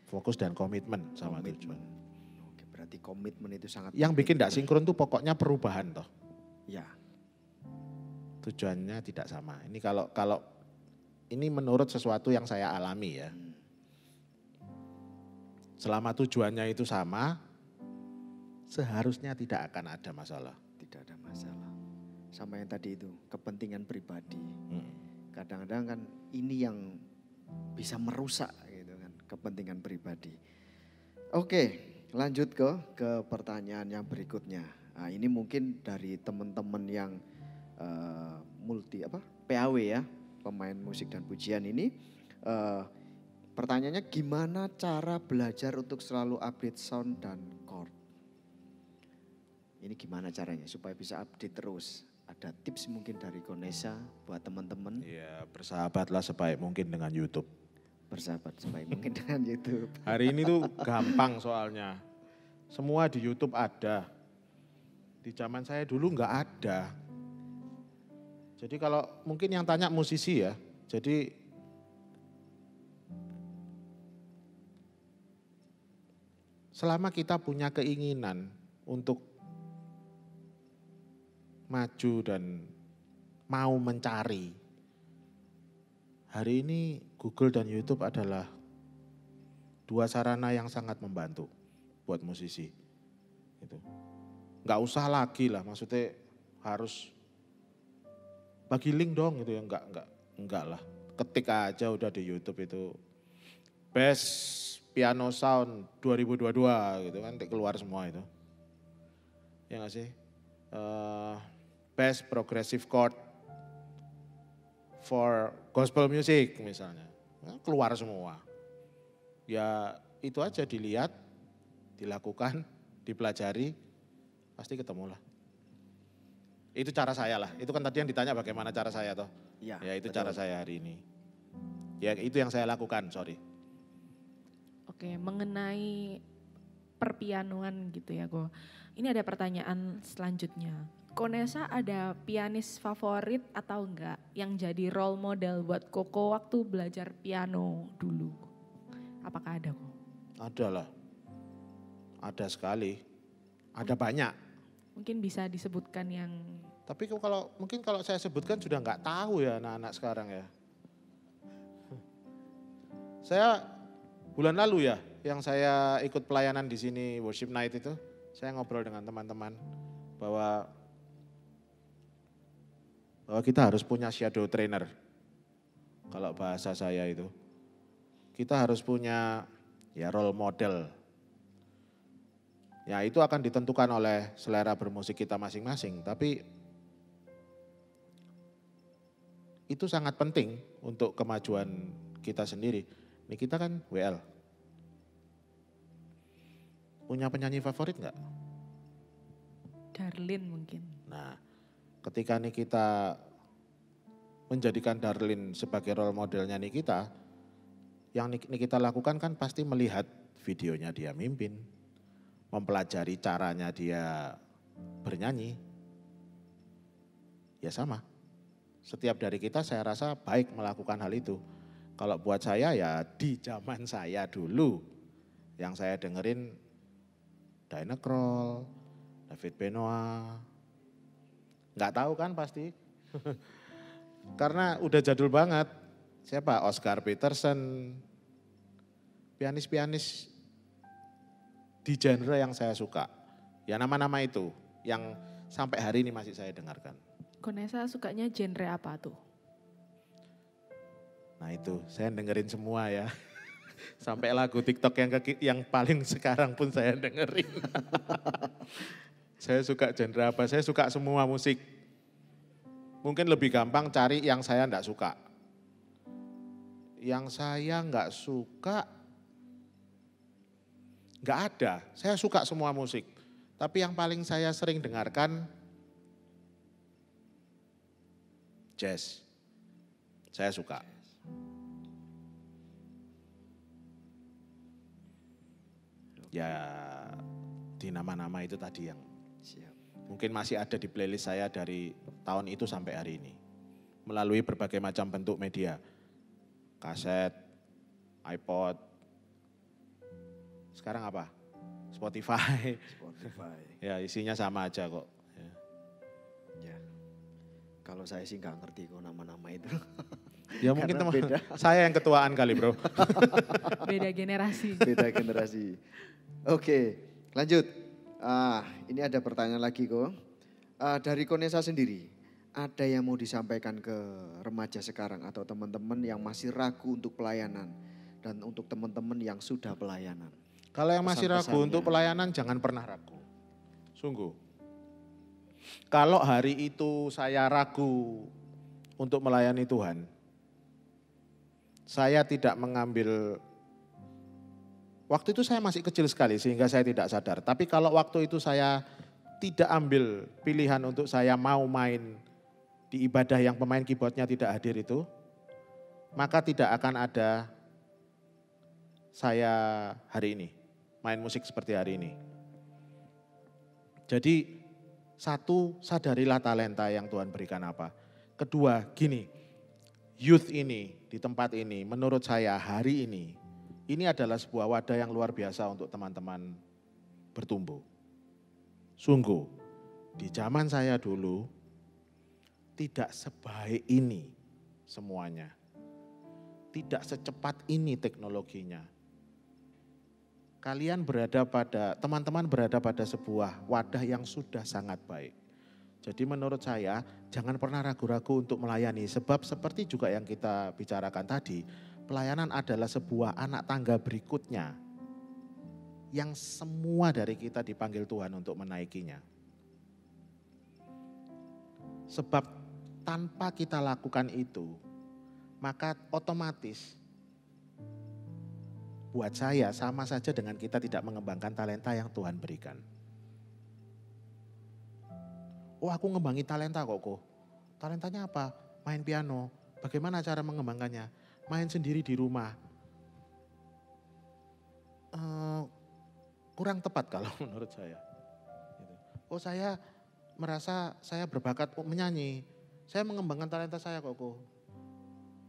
Fokus dan komitmen sama tujuan.
Oke, berarti komitmen itu sangat
Yang
penting.
bikin tidak sinkron tuh pokoknya perubahan toh.
Ya.
Tujuannya tidak sama. Ini kalau ini menurut sesuatu yang saya alami ya. Selama tujuannya itu sama, seharusnya tidak akan ada masalah.
Tidak ada masalah. Sama yang tadi itu, kepentingan pribadi. Kadang-kadang kan ini yang bisa merusak gitu kan, kepentingan pribadi. Oke, lanjut ke pertanyaan yang berikutnya. Nah, ini mungkin dari teman-teman yang PAW ya, pemain musik dan pujian ini. Pertanyaannya gimana cara belajar untuk selalu update sound dan chord? Ini gimana caranya supaya bisa update terus? Ada tips mungkin dari Konesa buat teman-teman?
Ya bersahabatlah sebaik mungkin dengan YouTube.
Bersahabat sebaik mungkin dengan YouTube.
Hari ini tuh gampang soalnya. Semua di YouTube ada. Di zaman saya dulu nggak ada. Jadi kalau mungkin yang tanya musisi ya. Jadi selama kita punya keinginan untuk maju dan mau mencari, hari ini Google dan YouTube adalah dua sarana yang sangat membantu buat musisi. Gitu. Nggak usah lagi lah, maksudnya harus bagi link dong gitu ya, enggak lah. Ketik aja udah di YouTube itu best piano sound 2022 gitu kan, keluar semua itu. Ya nggak sih? Best progressive chord for gospel music misalnya, keluar semua. Ya itu aja dilihat, dilakukan, dipelajari, pasti ketemu lah. Itu cara saya lah, itu kan tadi yang ditanya bagaimana cara saya toh. Ya itu betul. Cara saya hari ini. Ya itu yang saya lakukan, sorry.
Oke, mengenai perpianoan gitu ya Go. Ini ada pertanyaan selanjutnya. Konesa ada pianis favorit atau enggak yang jadi role model buat Koko waktu belajar piano dulu? Apakah ada Go?
Ada lah, ada sekali, ada banyak.
Mungkin bisa disebutkan yang...
Tapi mungkin kalau saya sebutkan sudah enggak tahu ya anak-anak sekarang ya. Saya bulan lalu ya, yang saya ikut pelayanan di sini Worship Night itu, saya ngobrol dengan teman-teman bahwa kita harus punya shadow trainer. Kalau bahasa saya itu, kita harus punya ya role model. Ya itu akan ditentukan oleh selera bermusik kita masing-masing, tapi itu sangat penting untuk kemajuan kita sendiri. Ini kita kan WL. Punya penyanyi favorit enggak?
Darlin mungkin.
Nah, ketika nih kita menjadikan Darlin sebagai role modelnya nih kita, yang nih kita lakukan kan pasti melihat videonya dia mimpin, mempelajari caranya dia bernyanyi. Ya sama, setiap dari kita saya rasa baik melakukan hal itu. Kalau buat saya ya di zaman saya dulu, yang saya dengerin Diana Krall, David Benoit, nggak tahu kan pasti, karena udah jadul banget. Siapa? Oscar Peterson, pianis-pianis di genre yang saya suka. Ya nama-nama itu yang sampai hari ini masih saya dengarkan.
Konesa sukanya genre apa tuh?
Nah itu saya dengerin semua ya. Sampai lagu TikTok yang paling sekarang pun saya dengerin. Saya suka genre apa? Saya suka semua musik. Mungkin lebih gampang cari yang saya enggak suka. Yang saya enggak suka, enggak ada. Saya suka semua musik. Tapi yang paling saya sering dengarkan, jazz. Saya suka. Ya di nama-nama itu tadi yang mungkin masih ada di playlist saya dari tahun itu sampai hari ini. Melalui berbagai macam bentuk media. Kaset, iPod, sekarang apa? Spotify. Ya isinya sama aja kok.
Ya. Kalau saya sih nggak ngerti kok nama-nama itu.
Ya mungkin teman saya yang ketuaan kali bro.
Beda generasi.
Beda generasi. Oke, lanjut. Ini ada pertanyaan lagi kok. Dari Konesa sendiri, ada yang mau disampaikan ke remaja sekarang atau teman-teman yang masih ragu untuk pelayanan dan untuk teman-teman yang sudah pelayanan?
Kalau yang masih ragu untuk pelayanan jangan pernah ragu. Sungguh. Kalau hari itu saya ragu untuk melayani Tuhan, saya tidak mengambil. Waktu itu saya masih kecil sekali sehingga saya tidak sadar. Tapi kalau waktu itu saya tidak ambil pilihan untuk saya mau main di ibadah yang pemain keyboardnya tidak hadir itu, maka tidak akan ada saya hari ini, main musik seperti hari ini. Jadi satu, sadarilah talenta yang Tuhan berikan apa. Kedua, gini, youth ini di tempat ini menurut saya hari ini adalah sebuah wadah yang luar biasa untuk teman-teman bertumbuh. Sungguh, di zaman saya dulu tidak sebaik ini semuanya. Tidak secepat ini teknologinya. Teman-teman berada pada sebuah wadah yang sudah sangat baik. Jadi menurut saya jangan pernah ragu-ragu untuk melayani. Sebab seperti juga yang kita bicarakan tadi, pelayanan adalah sebuah anak tangga berikutnya yang semua dari kita dipanggil Tuhan untuk menaikinya. Sebab tanpa kita lakukan itu, maka otomatis buat saya sama saja dengan kita tidak mengembangkan talenta yang Tuhan berikan. Oh aku ngembangin talenta kok. Talentanya apa? Main piano. Bagaimana cara mengembangkannya? Main sendiri di rumah. Kurang tepat kalau menurut saya. Oh saya merasa saya berbakat menyanyi. Saya mengembangkan talenta saya kok.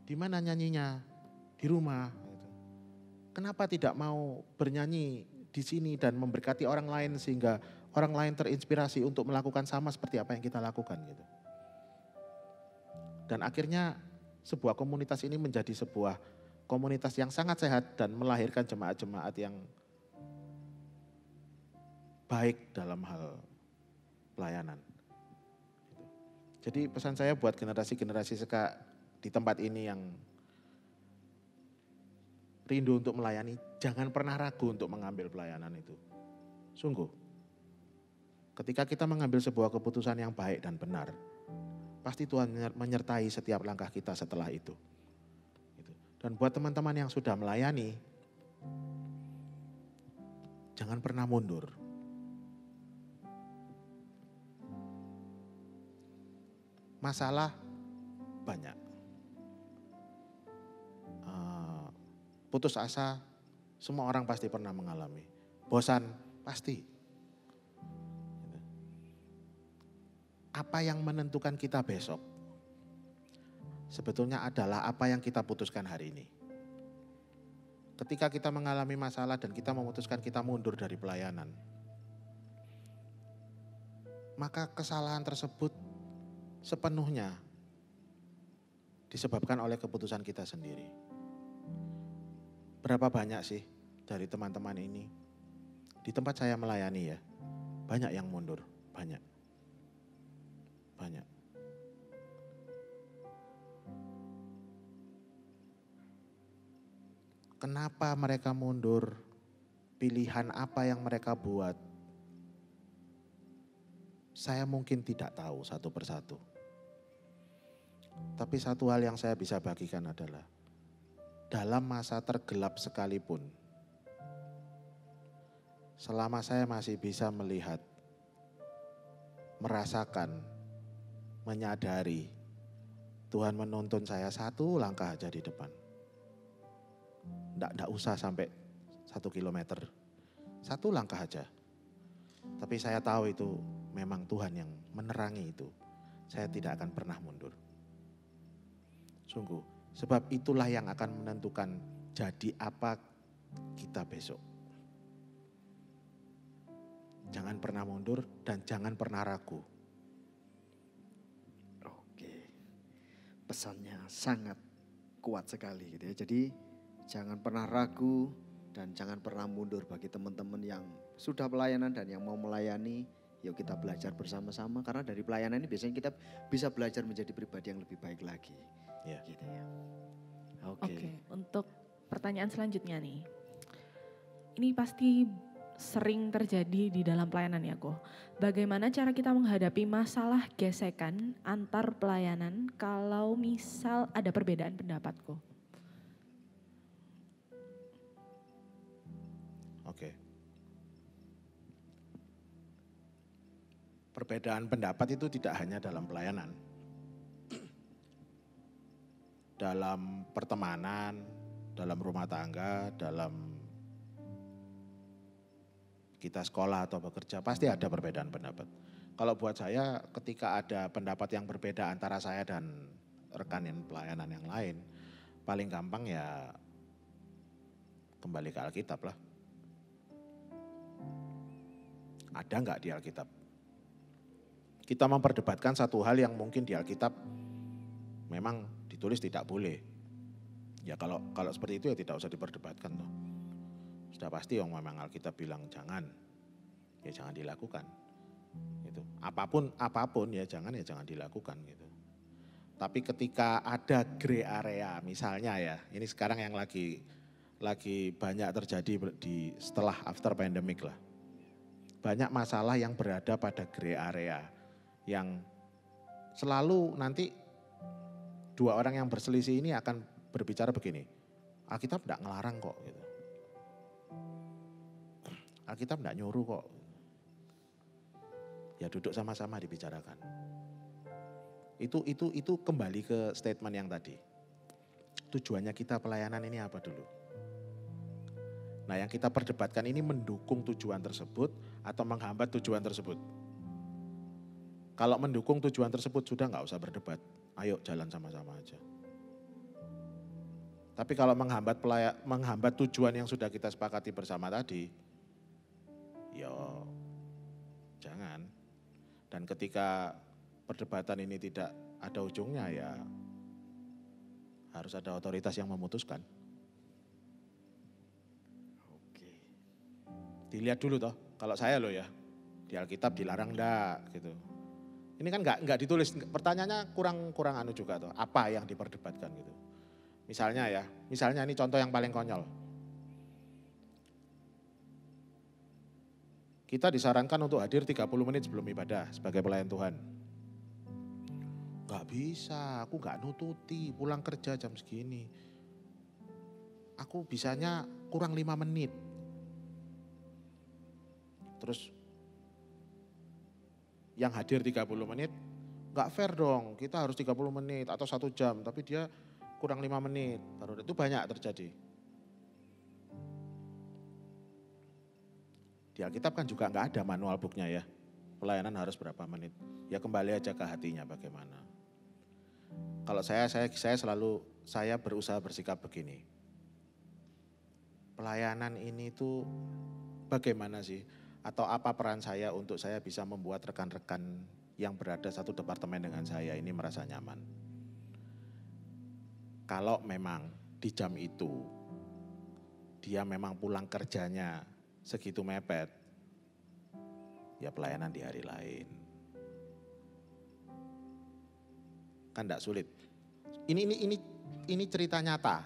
Di mana nyanyinya? Di rumah. Kenapa tidak mau bernyanyi di sini dan memberkati orang lain sehingga orang lain terinspirasi untuk melakukan sama seperti apa yang kita lakukan gitu. Dan akhirnya sebuah komunitas ini menjadi sebuah komunitas yang sangat sehat dan melahirkan jemaat-jemaat yang baik dalam hal pelayanan. Jadi pesan saya buat generasi-generasi di tempat ini yang rindu untuk melayani, jangan pernah ragu untuk mengambil pelayanan itu. Sungguh, ketika kita mengambil sebuah keputusan yang baik dan benar, pasti Tuhan menyertai setiap langkah kita setelah itu. Dan buat teman-teman yang sudah melayani, jangan pernah mundur. Masalah banyak. Putus asa, semua orang pasti pernah mengalami. Bosan, pasti. Apa yang menentukan kita besok? Sebetulnya adalah apa yang kita putuskan hari ini. Ketika kita mengalami masalah dan kita memutuskan kita mundur dari pelayanan, maka kesalahan tersebut sepenuhnya disebabkan oleh keputusan kita sendiri. Berapa banyak sih dari teman-teman ini di tempat saya melayani ya, banyak yang mundur, banyak. Kenapa mereka mundur? Pilihan apa yang mereka buat? Saya mungkin tidak tahu satu persatu. Tapi satu hal yang saya bisa bagikan adalah dalam masa tergelap sekalipun, selama saya masih bisa melihat, merasakan, menyadari Tuhan menuntun saya 1 langkah aja di depan. Nggak usah sampai 1 kilometer. 1 langkah aja. Tapi saya tahu itu memang Tuhan yang menerangi itu. Saya tidak akan pernah mundur. Sungguh, sebab itulah yang akan menentukan jadi apa kita besok. Jangan pernah mundur dan jangan pernah ragu.
Pesannya sangat kuat sekali gitu ya. Jadi jangan pernah ragu dan jangan pernah mundur bagi teman-teman yang sudah pelayanan dan yang mau melayani. Yuk kita belajar bersama-sama karena dari pelayanan ini biasanya kita bisa belajar menjadi pribadi yang lebih baik lagi.
Ya.
Gitu ya.
Oke, untuk pertanyaan selanjutnya nih. Ini pasti sering terjadi di dalam pelayanan ya Ko. Bagaimana cara kita menghadapi masalah gesekan antar pelayanan kalau misal ada perbedaan pendapat Ko?
Oke. Perbedaan pendapat itu tidak hanya dalam pelayanan. Dalam pertemanan, dalam rumah tangga, dalam kita sekolah atau bekerja, pasti ada perbedaan pendapat. Kalau buat saya, ketika ada pendapat yang berbeda antara saya dan rekan pelayanan yang lain, paling gampang ya kembali ke Alkitab lah. Ada nggak di Alkitab? Kita memperdebatkan satu hal yang mungkin di Alkitab memang ditulis tidak boleh. Ya kalau seperti itu ya tidak usah diperdebatkan toh. Sudah pasti yang memang Alkitab bilang jangan, ya jangan dilakukan. Gitu. Apapun ya jangan dilakukan gitu. Tapi ketika ada gray area, misalnya ya, ini sekarang yang lagi banyak terjadi setelah after pandemic lah. Banyak masalah yang berada pada gray area yang selalu nanti 2 orang yang berselisih ini akan berbicara begini. Alkitab tidak ngelarang kok gitu. Alkitab tidak nyuruh kok. Ya duduk sama-sama dibicarakan. Itu kembali ke statement yang tadi. Tujuannya kita pelayanan ini apa dulu? Nah yang kita perdebatkan ini mendukung tujuan tersebut atau menghambat tujuan tersebut. Kalau mendukung tujuan tersebut sudah nggak usah berdebat. Ayo jalan sama-sama aja. Tapi kalau menghambat tujuan yang sudah kita sepakati bersama tadi, ya jangan. Dan ketika perdebatan ini tidak ada ujungnya ya harus ada otoritas yang memutuskan.
Oke.
Dilihat dulu toh, kalau saya loh ya, di Alkitab dilarang enggak gitu. Ini kan enggak ditulis, pertanyaannya kurang anu juga toh, apa yang diperdebatkan gitu. Misalnya ini contoh yang paling konyol. Kita disarankan untuk hadir 30 menit sebelum ibadah sebagai pelayan Tuhan. Gak bisa, aku gak nututi, pulang kerja jam segini. Aku bisanya kurang 5 menit. Terus yang hadir 30 menit, gak fair dong, kita harus 30 menit atau 1 jam, tapi dia kurang 5 menit. Baru itu banyak terjadi. Di Alkitab kan juga nggak ada manual booknya ya. Pelayanan harus berapa menit. Ya kembali aja ke hatinya bagaimana. Kalau saya berusaha bersikap begini. Pelayanan ini tuh bagaimana sih? Atau apa peran saya untuk saya bisa membuat rekan-rekan yang berada satu departemen dengan saya ini merasa nyaman. Kalau memang di jam itu dia memang pulang kerjanya segitu mepet, ya pelayanan di hari lain. Kan enggak sulit. Ini cerita nyata.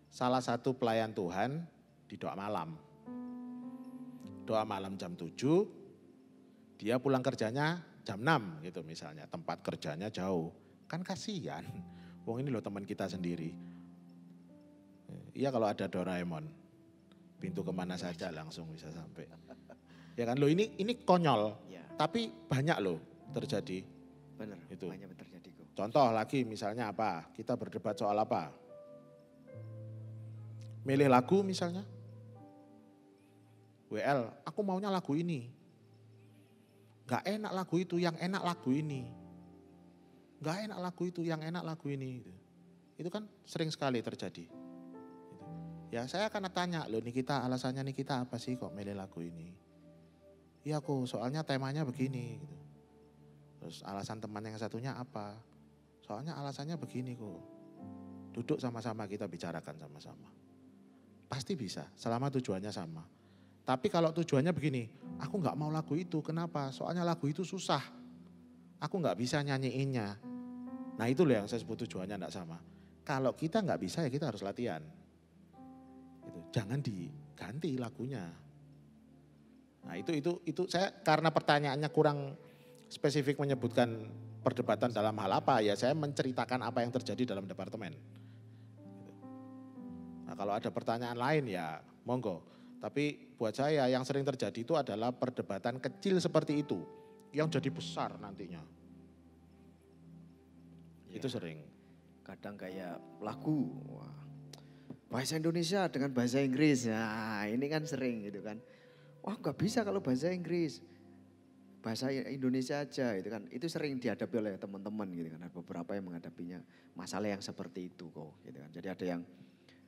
Salah satu pelayan Tuhan di doa malam. Doa malam jam 7, dia pulang kerjanya jam 6 gitu misalnya. Tempat kerjanya jauh. Kan kasihan. Wong ini loh teman kita sendiri. Iya kalau ada Doraemon. Pintu kemana saja langsung bisa sampai. Ya kan, loh ini konyol, ya. Tapi banyak loh terjadi.
Benar,
itu.
banyak terjadi kok.
Contoh lagi misalnya apa? Kita berdebat soal apa? Milih lagu misalnya. WL, aku maunya lagu ini. Gak enak lagu itu, yang enak lagu ini. Gak enak lagu itu, yang enak lagu ini. Itu kan sering sekali terjadi. Ya saya akan tanya, loh Nikita alasannya Nikita apa sih kok milih lagu ini? Iya aku soalnya temanya begini. Gitu. Terus alasan teman yang satunya apa? Soalnya alasannya begini kok. Duduk sama-sama kita bicarakan sama-sama. Pasti bisa selama tujuannya sama. Tapi kalau tujuannya begini, aku gak mau lagu itu, kenapa? Soalnya lagu itu susah. Aku gak bisa nyanyiinnya. Nah itu loh yang saya sebut tujuannya gak sama. Kalau kita gak bisa ya kita harus latihan. Gitu. Jangan diganti lagunya. Nah itu saya karena pertanyaannya kurang spesifik menyebutkan perdebatan dalam hal apa, ya saya menceritakan apa yang terjadi dalam departemen. Gitu. Nah kalau ada pertanyaan lain ya monggo. Tapi buat saya yang sering terjadi itu adalah perdebatan kecil seperti itu. Yang jadi besar nantinya. Ya. Itu sering.
Kadang kayak lagu, wah, bahasa Indonesia dengan bahasa Inggris. Nah ini kan sering gitu kan. Wah gak bisa kalau bahasa Inggris. Bahasa Indonesia aja gitu kan. Itu sering dihadapi oleh teman-teman gitu kan. Ada beberapa yang menghadapinya masalah yang seperti itu kok gitu kan. Jadi ada yang,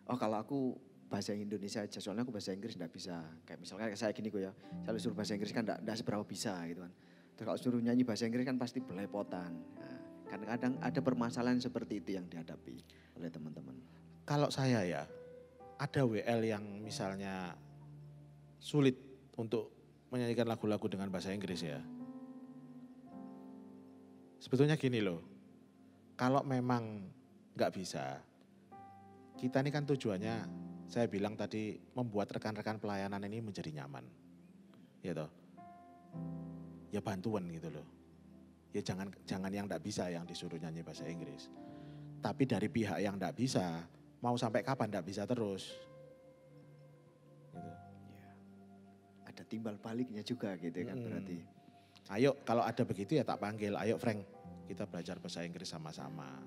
oh kalau aku bahasa Indonesia aja, soalnya aku bahasa Inggris enggak bisa. Kayak misalnya kayak saya gini kok ya, kalau suruh bahasa Inggris kan enggak seberapa bisa gitu kan. Terus kalau suruh nyanyi bahasa Inggris kan pasti belepotan. Nah, kadang-kadang ada permasalahan seperti itu yang dihadapi oleh teman-teman.
Kalau saya ya, ada WL yang misalnya sulit untuk menyanyikan lagu-lagu dengan bahasa Inggris ya. Sebetulnya gini loh, kalau memang enggak bisa, kita ini kan tujuannya saya bilang tadi membuat rekan-rekan pelayanan ini menjadi nyaman. Ya toh. Ya bantuan gitu loh. Ya jangan yang enggak bisa yang disuruh nyanyi bahasa Inggris. Tapi dari pihak yang enggak bisa, mau sampai kapan enggak bisa terus. Gitu.
Ya. Ada timbal baliknya juga gitu kan berarti.
Ayo kalau ada begitu ya tak panggil, ayo Frank kita belajar bahasa Inggris sama-sama.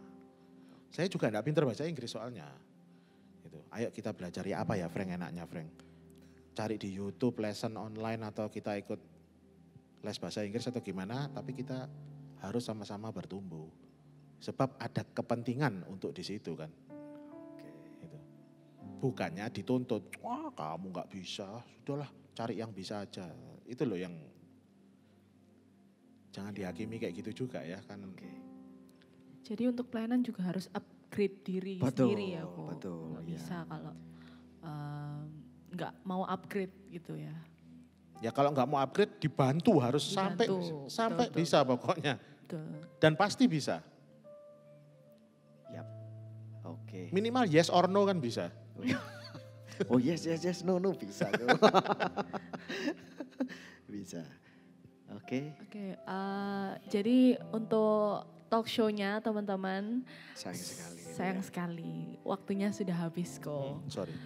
Saya juga enggak pintar bahasa Inggris soalnya. Gitu. Ayo kita belajar ya apa ya Frank enaknya Frank. Cari di YouTube lesson online atau kita ikut les bahasa Inggris atau gimana. Tapi kita harus sama-sama bertumbuh. Sebab ada kepentingan untuk di situ kan.
Oke.
Gitu. Bukannya dituntut, wah kamu gak bisa, sudahlah cari yang bisa aja. Itu loh yang jangan dihakimi kayak gitu juga ya kan.
Oke.
Jadi untuk pelayanan juga harus upgrade diri sendiri ya kok.
Betul,
nggak bisa kalau nggak mau upgrade gitu ya.
Ya kalau nggak mau upgrade dibantu harus sampai betul. Bisa pokoknya.
Betul.
Dan pasti bisa.
Yap. Oke.
Minimal yes or no kan bisa.
Oh yes no bisa. Bisa. Oke.
Jadi untuk talk show-nya teman-teman.
Sayang
sekali. Waktunya sudah habis kok.
Sorry.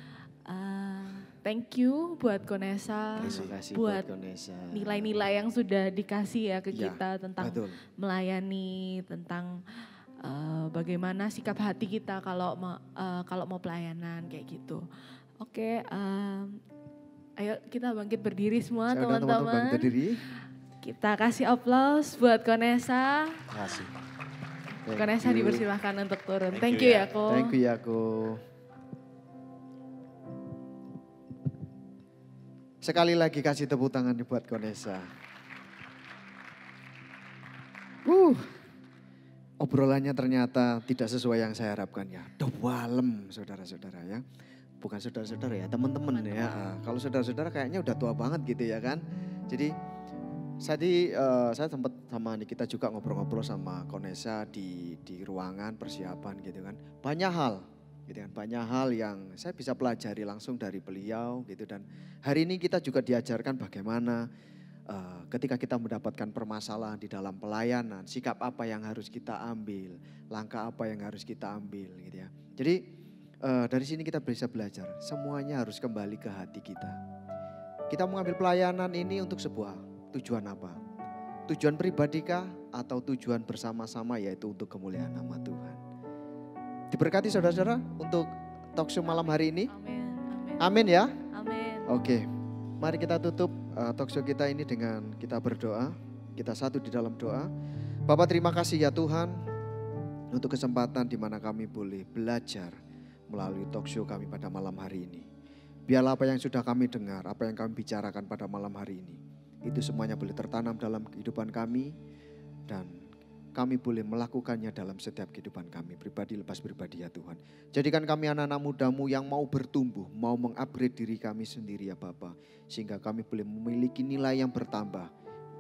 Thank you buat Konesa.
Terima kasih
buat
Konesa.
Nilai-nilai yang sudah dikasih ya ke kita tentang melayani, tentang bagaimana sikap hati kita kalau mau pelayanan kayak gitu. Oke, ayo kita bangkit berdiri semua teman-teman. Kita kasih aplaus buat Konesa.
Terima kasih.
Konesa dipersilahkan untuk turun. Thank you ya Ko.
Thank you ya Ko. Sekali lagi kasih tepuk tangan buat Konesa. Obrolannya ternyata tidak sesuai yang saya harapkan ya. Dalam saudara-saudara ya. Bukan saudara-saudara ya, teman-teman ya. Kalau saudara-saudara kayaknya udah tua banget gitu ya kan. Jadi saya sempat sama Nikita juga ngobrol-ngobrol sama Konesa di ruangan persiapan gitu kan. Banyak hal gitu kan, banyak hal yang saya bisa pelajari langsung dari beliau gitu. Dan hari ini kita juga diajarkan bagaimana ketika kita mendapatkan permasalahan di dalam pelayanan, sikap apa yang harus kita ambil, langkah apa yang harus kita ambil gitu ya. Jadi dari sini kita bisa belajar, semuanya harus kembali ke hati kita. Kita mengambil pelayanan ini untuk sebuah tujuan apa? Tujuan pribadikah atau tujuan bersama-sama, yaitu untuk kemuliaan nama Tuhan. Diberkati saudara-saudara untuk talkshow malam hari ini. Amin ya.
Amin.
Oke, mari kita tutup talkshow kita ini dengan kita berdoa. Kita satu di dalam doa. Bapak, terima kasih ya Tuhan untuk kesempatan di mana kami boleh belajar melalui talkshow kami pada malam hari ini. Biarlah apa yang sudah kami dengar, apa yang kami bicarakan pada malam hari ini, itu semuanya boleh tertanam dalam kehidupan kami dan kami boleh melakukannya dalam setiap kehidupan kami, pribadi lepas pribadi ya Tuhan. Jadikan kami anak-anak mudamu yang mau bertumbuh, mau mengupgrade diri kami sendiri ya Bapa, sehingga kami boleh memiliki nilai yang bertambah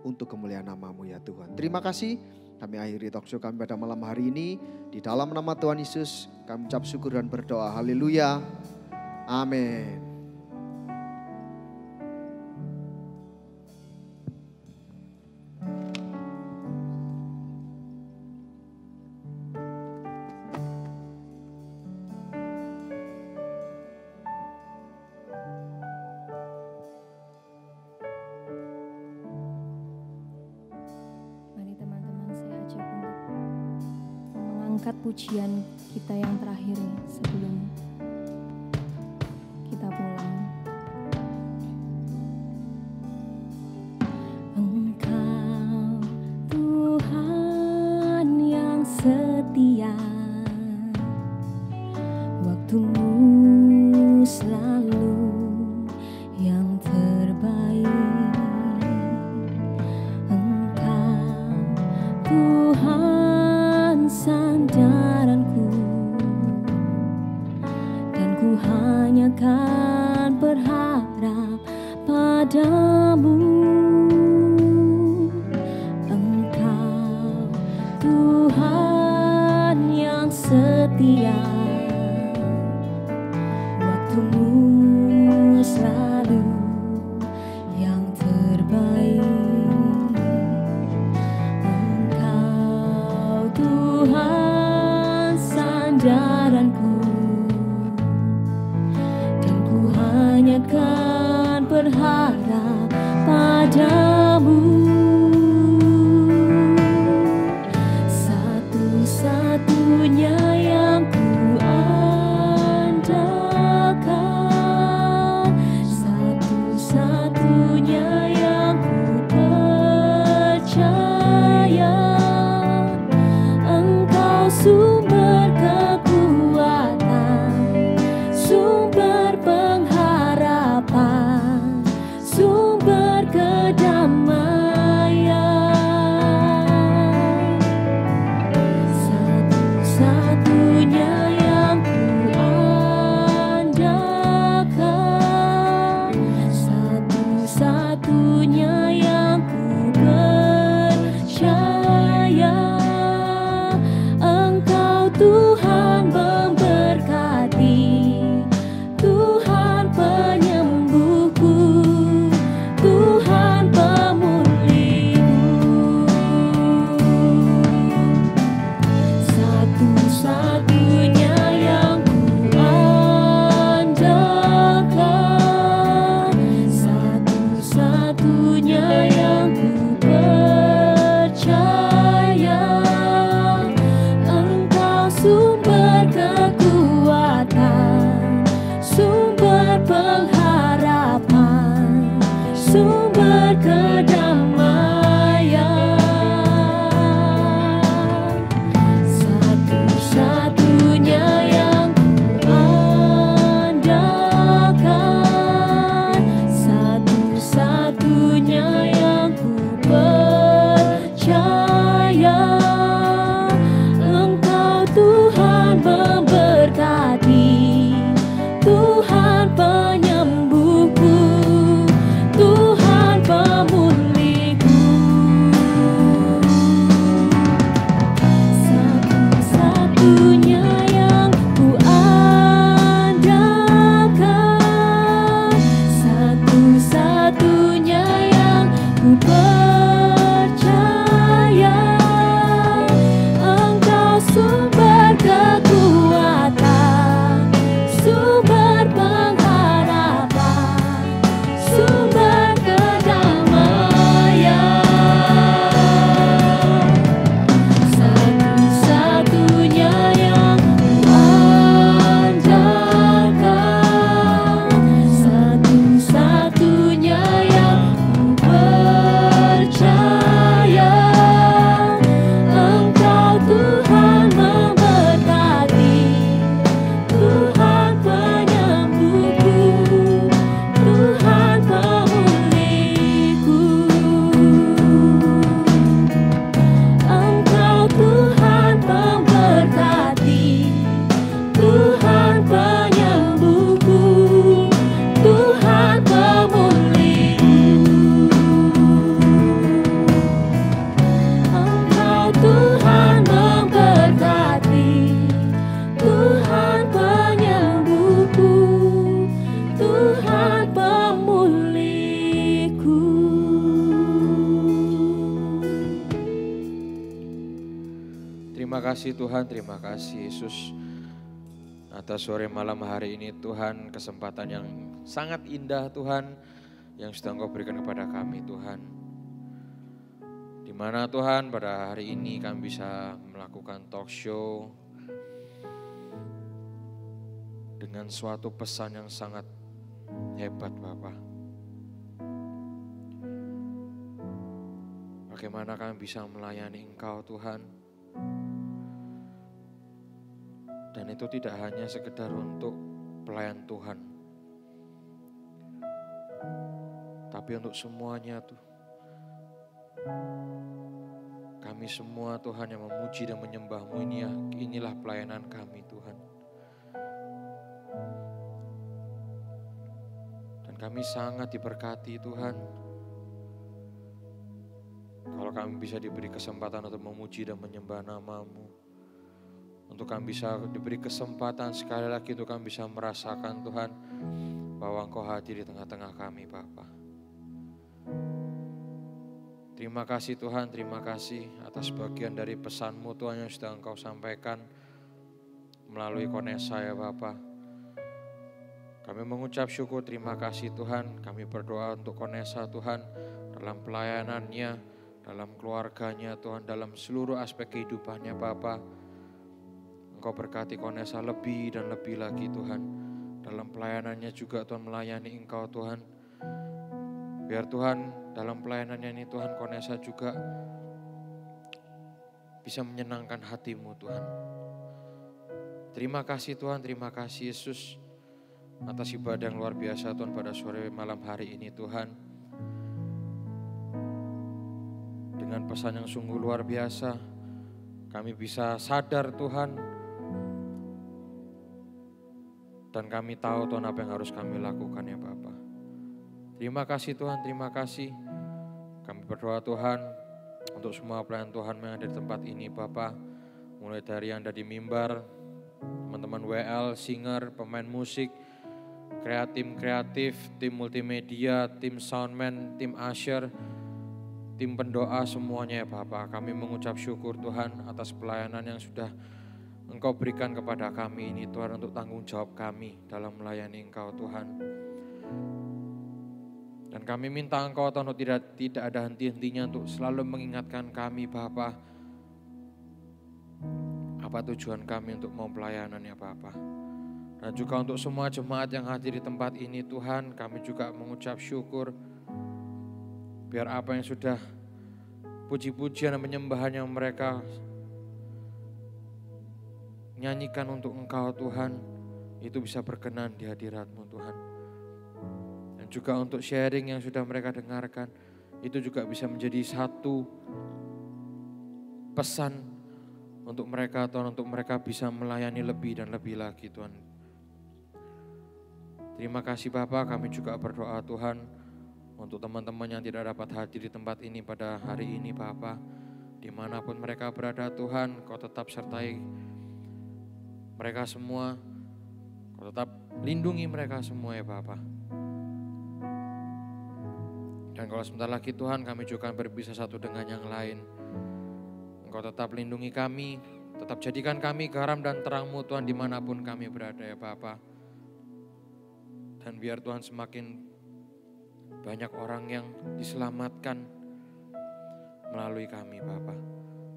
untuk kemuliaan nama-Mu ya Tuhan. Terima kasih, kami akhiri talkshow kami pada malam hari ini. Di dalam nama Tuhan Yesus kami ucap syukur dan berdoa. Haleluya. Amin.
Angkat pujian kita yang terakhir sebelum kita pulang. Engkau Tuhan yang setia, waktumu selalu yang terbaik. Engkau Tuhan sandaranku, dan ku hanya kan berharap padamu. Engkau Tuhan yang setia, waktumu selalu yang terbaik. Tuhan sandaranku, dan ku hanya kan berharap padamu. Satu-satunya yang ku andalkan, satu-satunya yang ku percaya. Sumber kekuatan, sumber pengharapan, sumber kedamaian. Satu-satunya yang ku andalkan, satu-satunya yang ku percaya. Tuhan memberkati, Tuhan penyembuhku, Tuhan pemulihku. Satu-satunya yang ku andalkan, satu-satunya yang ku percaya. Sumber kekuatan, sumber pengharapan, sumber kedamaian. Satu-satunya yang ku andalkan, satu-satunya yang ku percaya. Tuhan memberkati, Tuhan penyembuhku, Tuhan pemulihku.
Terima kasih Tuhan, terima kasih Yesus. Atas sore malam hari ini Tuhan, kesempatan yang sangat indah Tuhan, yang sudah Engkau berikan kepada kami Tuhan. Di mana Tuhan pada hari ini kami bisa melakukan talk show dengan suatu pesan yang sangat hebat Bapa. Bagaimana kami bisa melayani Engkau Tuhan. Dan itu tidak hanya sekedar untuk pelayan Tuhan. Tapi untuk semuanya tuh. Kami semua Tuhan yang memuji dan menyembah-Mu inilah pelayanan kami Tuhan. Dan kami sangat diberkati Tuhan. Kalau kami bisa diberi kesempatan untuk memuji dan menyembah nama-Mu. Untuk kami bisa diberi kesempatan sekali lagi untuk kami bisa merasakan Tuhan bahwa Engkau hadir di tengah-tengah kami Bapa. Terima kasih Tuhan, terima kasih atas bagian dari pesan-Mu Tuhan yang sudah Engkau sampaikan melalui Konesa ya Bapa. Kami mengucap syukur, terima kasih Tuhan. Kami berdoa untuk Konesa Tuhan dalam pelayanannya, dalam keluarganya Tuhan, dalam seluruh aspek kehidupannya Bapa. Engkau berkati Konesa lebih dan lebih lagi Tuhan. Dalam pelayanannya juga Tuhan melayani Engkau Tuhan. Biar Tuhan dalam pelayanannya ini Tuhan Konesa juga bisa menyenangkan hati-Mu Tuhan. Terima kasih Tuhan, terima kasih Yesus atas ibadah yang luar biasa Tuhan pada sore malam hari ini Tuhan. Dengan pesan yang sungguh luar biasa kami bisa sadar Tuhan. Dan kami tahu Tuhan apa yang harus kami lakukan ya Bapa. Terima kasih Tuhan, terima kasih. Kami berdoa Tuhan untuk semua pelayan Tuhan yang ada di tempat ini Bapa. Mulai dari yang ada di mimbar, teman-teman WL, singer, pemain musik, kreatif, tim multimedia, tim soundman, tim usher, tim pendoa semuanya ya Bapa. Kami mengucap syukur Tuhan atas pelayanan yang sudah Engkau berikan kepada kami ini Tuhan untuk tanggung jawab kami dalam melayani Engkau Tuhan. Dan kami minta Engkau Tuhan untuk tidak ada henti-hentinya untuk selalu mengingatkan kami Bapa. Apa tujuan kami untuk mau pelayanan ya Bapa. Dan juga untuk semua jemaat yang hadir di tempat ini Tuhan, kami juga mengucap syukur. Biar apa yang sudah puji-pujian dan penyembahan yang mereka nyanyikan untuk Engkau Tuhan, itu bisa berkenan di hadirat-Mu Tuhan. Dan juga untuk sharing yang sudah mereka dengarkan, itu juga bisa menjadi satu pesan untuk mereka Tuhan, untuk mereka bisa melayani lebih dan lebih lagi Tuhan. Terima kasih Bapa, kami juga berdoa Tuhan untuk teman-teman yang tidak dapat hadir di tempat ini pada hari ini Bapa. Dimanapun mereka berada Tuhan, Kau tetap sertai mereka semua, Kau tetap lindungi mereka semua ya Bapa. Dan kalau sebentar lagi Tuhan kami juga akan berpisah satu dengan yang lain. Engkau tetap lindungi kami, tetap jadikan kami garam dan terang-Mu Tuhan dimanapun kami berada ya Bapa. Dan biar Tuhan semakin banyak orang yang diselamatkan melalui kami Bapa.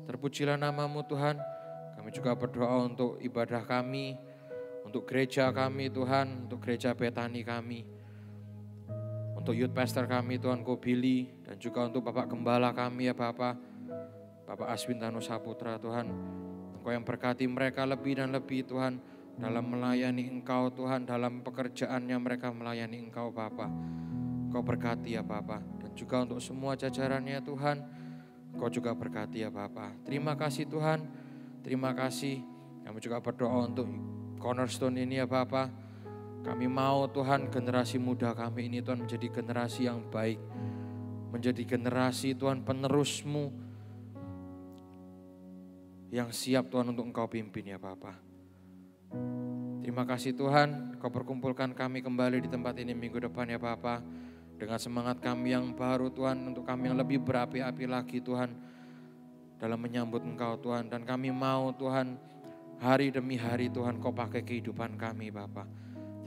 Terpujilah nama-Mu Tuhan. Kami juga berdoa untuk ibadah kami, untuk gereja kami Tuhan, untuk gereja Betani kami, untuk youth pastor kami Tuhan Kobili, dan juga untuk Bapak Gembala kami ya Bapak, Bapak Aswin Tanu Saputra Tuhan. Engkau yang berkati mereka lebih dan lebih Tuhan, dalam melayani Engkau Tuhan, dalam pekerjaannya mereka melayani Engkau Bapa. Engkau berkati ya Bapa, dan juga untuk semua jajarannya Tuhan, Engkau juga berkati ya Bapa. Terima kasih Tuhan. Terima kasih, kami juga berdoa untuk Cornerstone ini ya Bapa. Kami mau Tuhan generasi muda kami ini Tuhan menjadi generasi yang baik. Menjadi generasi Tuhan penerus-Mu yang siap Tuhan untuk Engkau pimpin ya Bapa. Terima kasih Tuhan, Kau perkumpulkan kami kembali di tempat ini minggu depan ya Bapa. Dengan semangat kami yang baru Tuhan, untuk kami yang lebih berapi-api lagi Tuhan. dalam menyambut Engkau Tuhan. Dan kami mau Tuhan hari demi hari Tuhan Kau pakai kehidupan kami Bapa.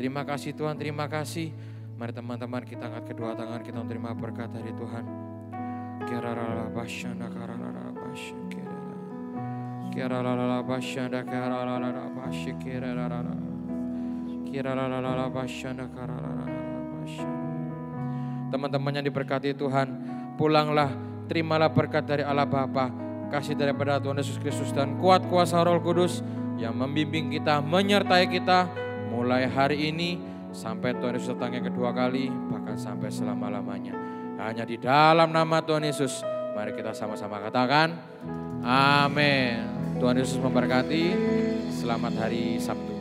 Terima kasih Tuhan, terima kasih. Mari teman-teman kita angkat kedua tangan kita menerima berkat dari Tuhan. Teman-teman yang diberkati Tuhan, pulanglah, terimalah berkat dari Allah Bapa, kasih daripada Tuhan Yesus Kristus dan kuat kuasa Roh Kudus yang membimbing kita, menyertai kita mulai hari ini sampai Tuhan Yesus datang yang kedua kali, bahkan sampai selama-lamanya. Hanya di dalam nama Tuhan Yesus, mari kita sama-sama katakan, amin. Tuhan Yesus memberkati, selamat hari Sabtu.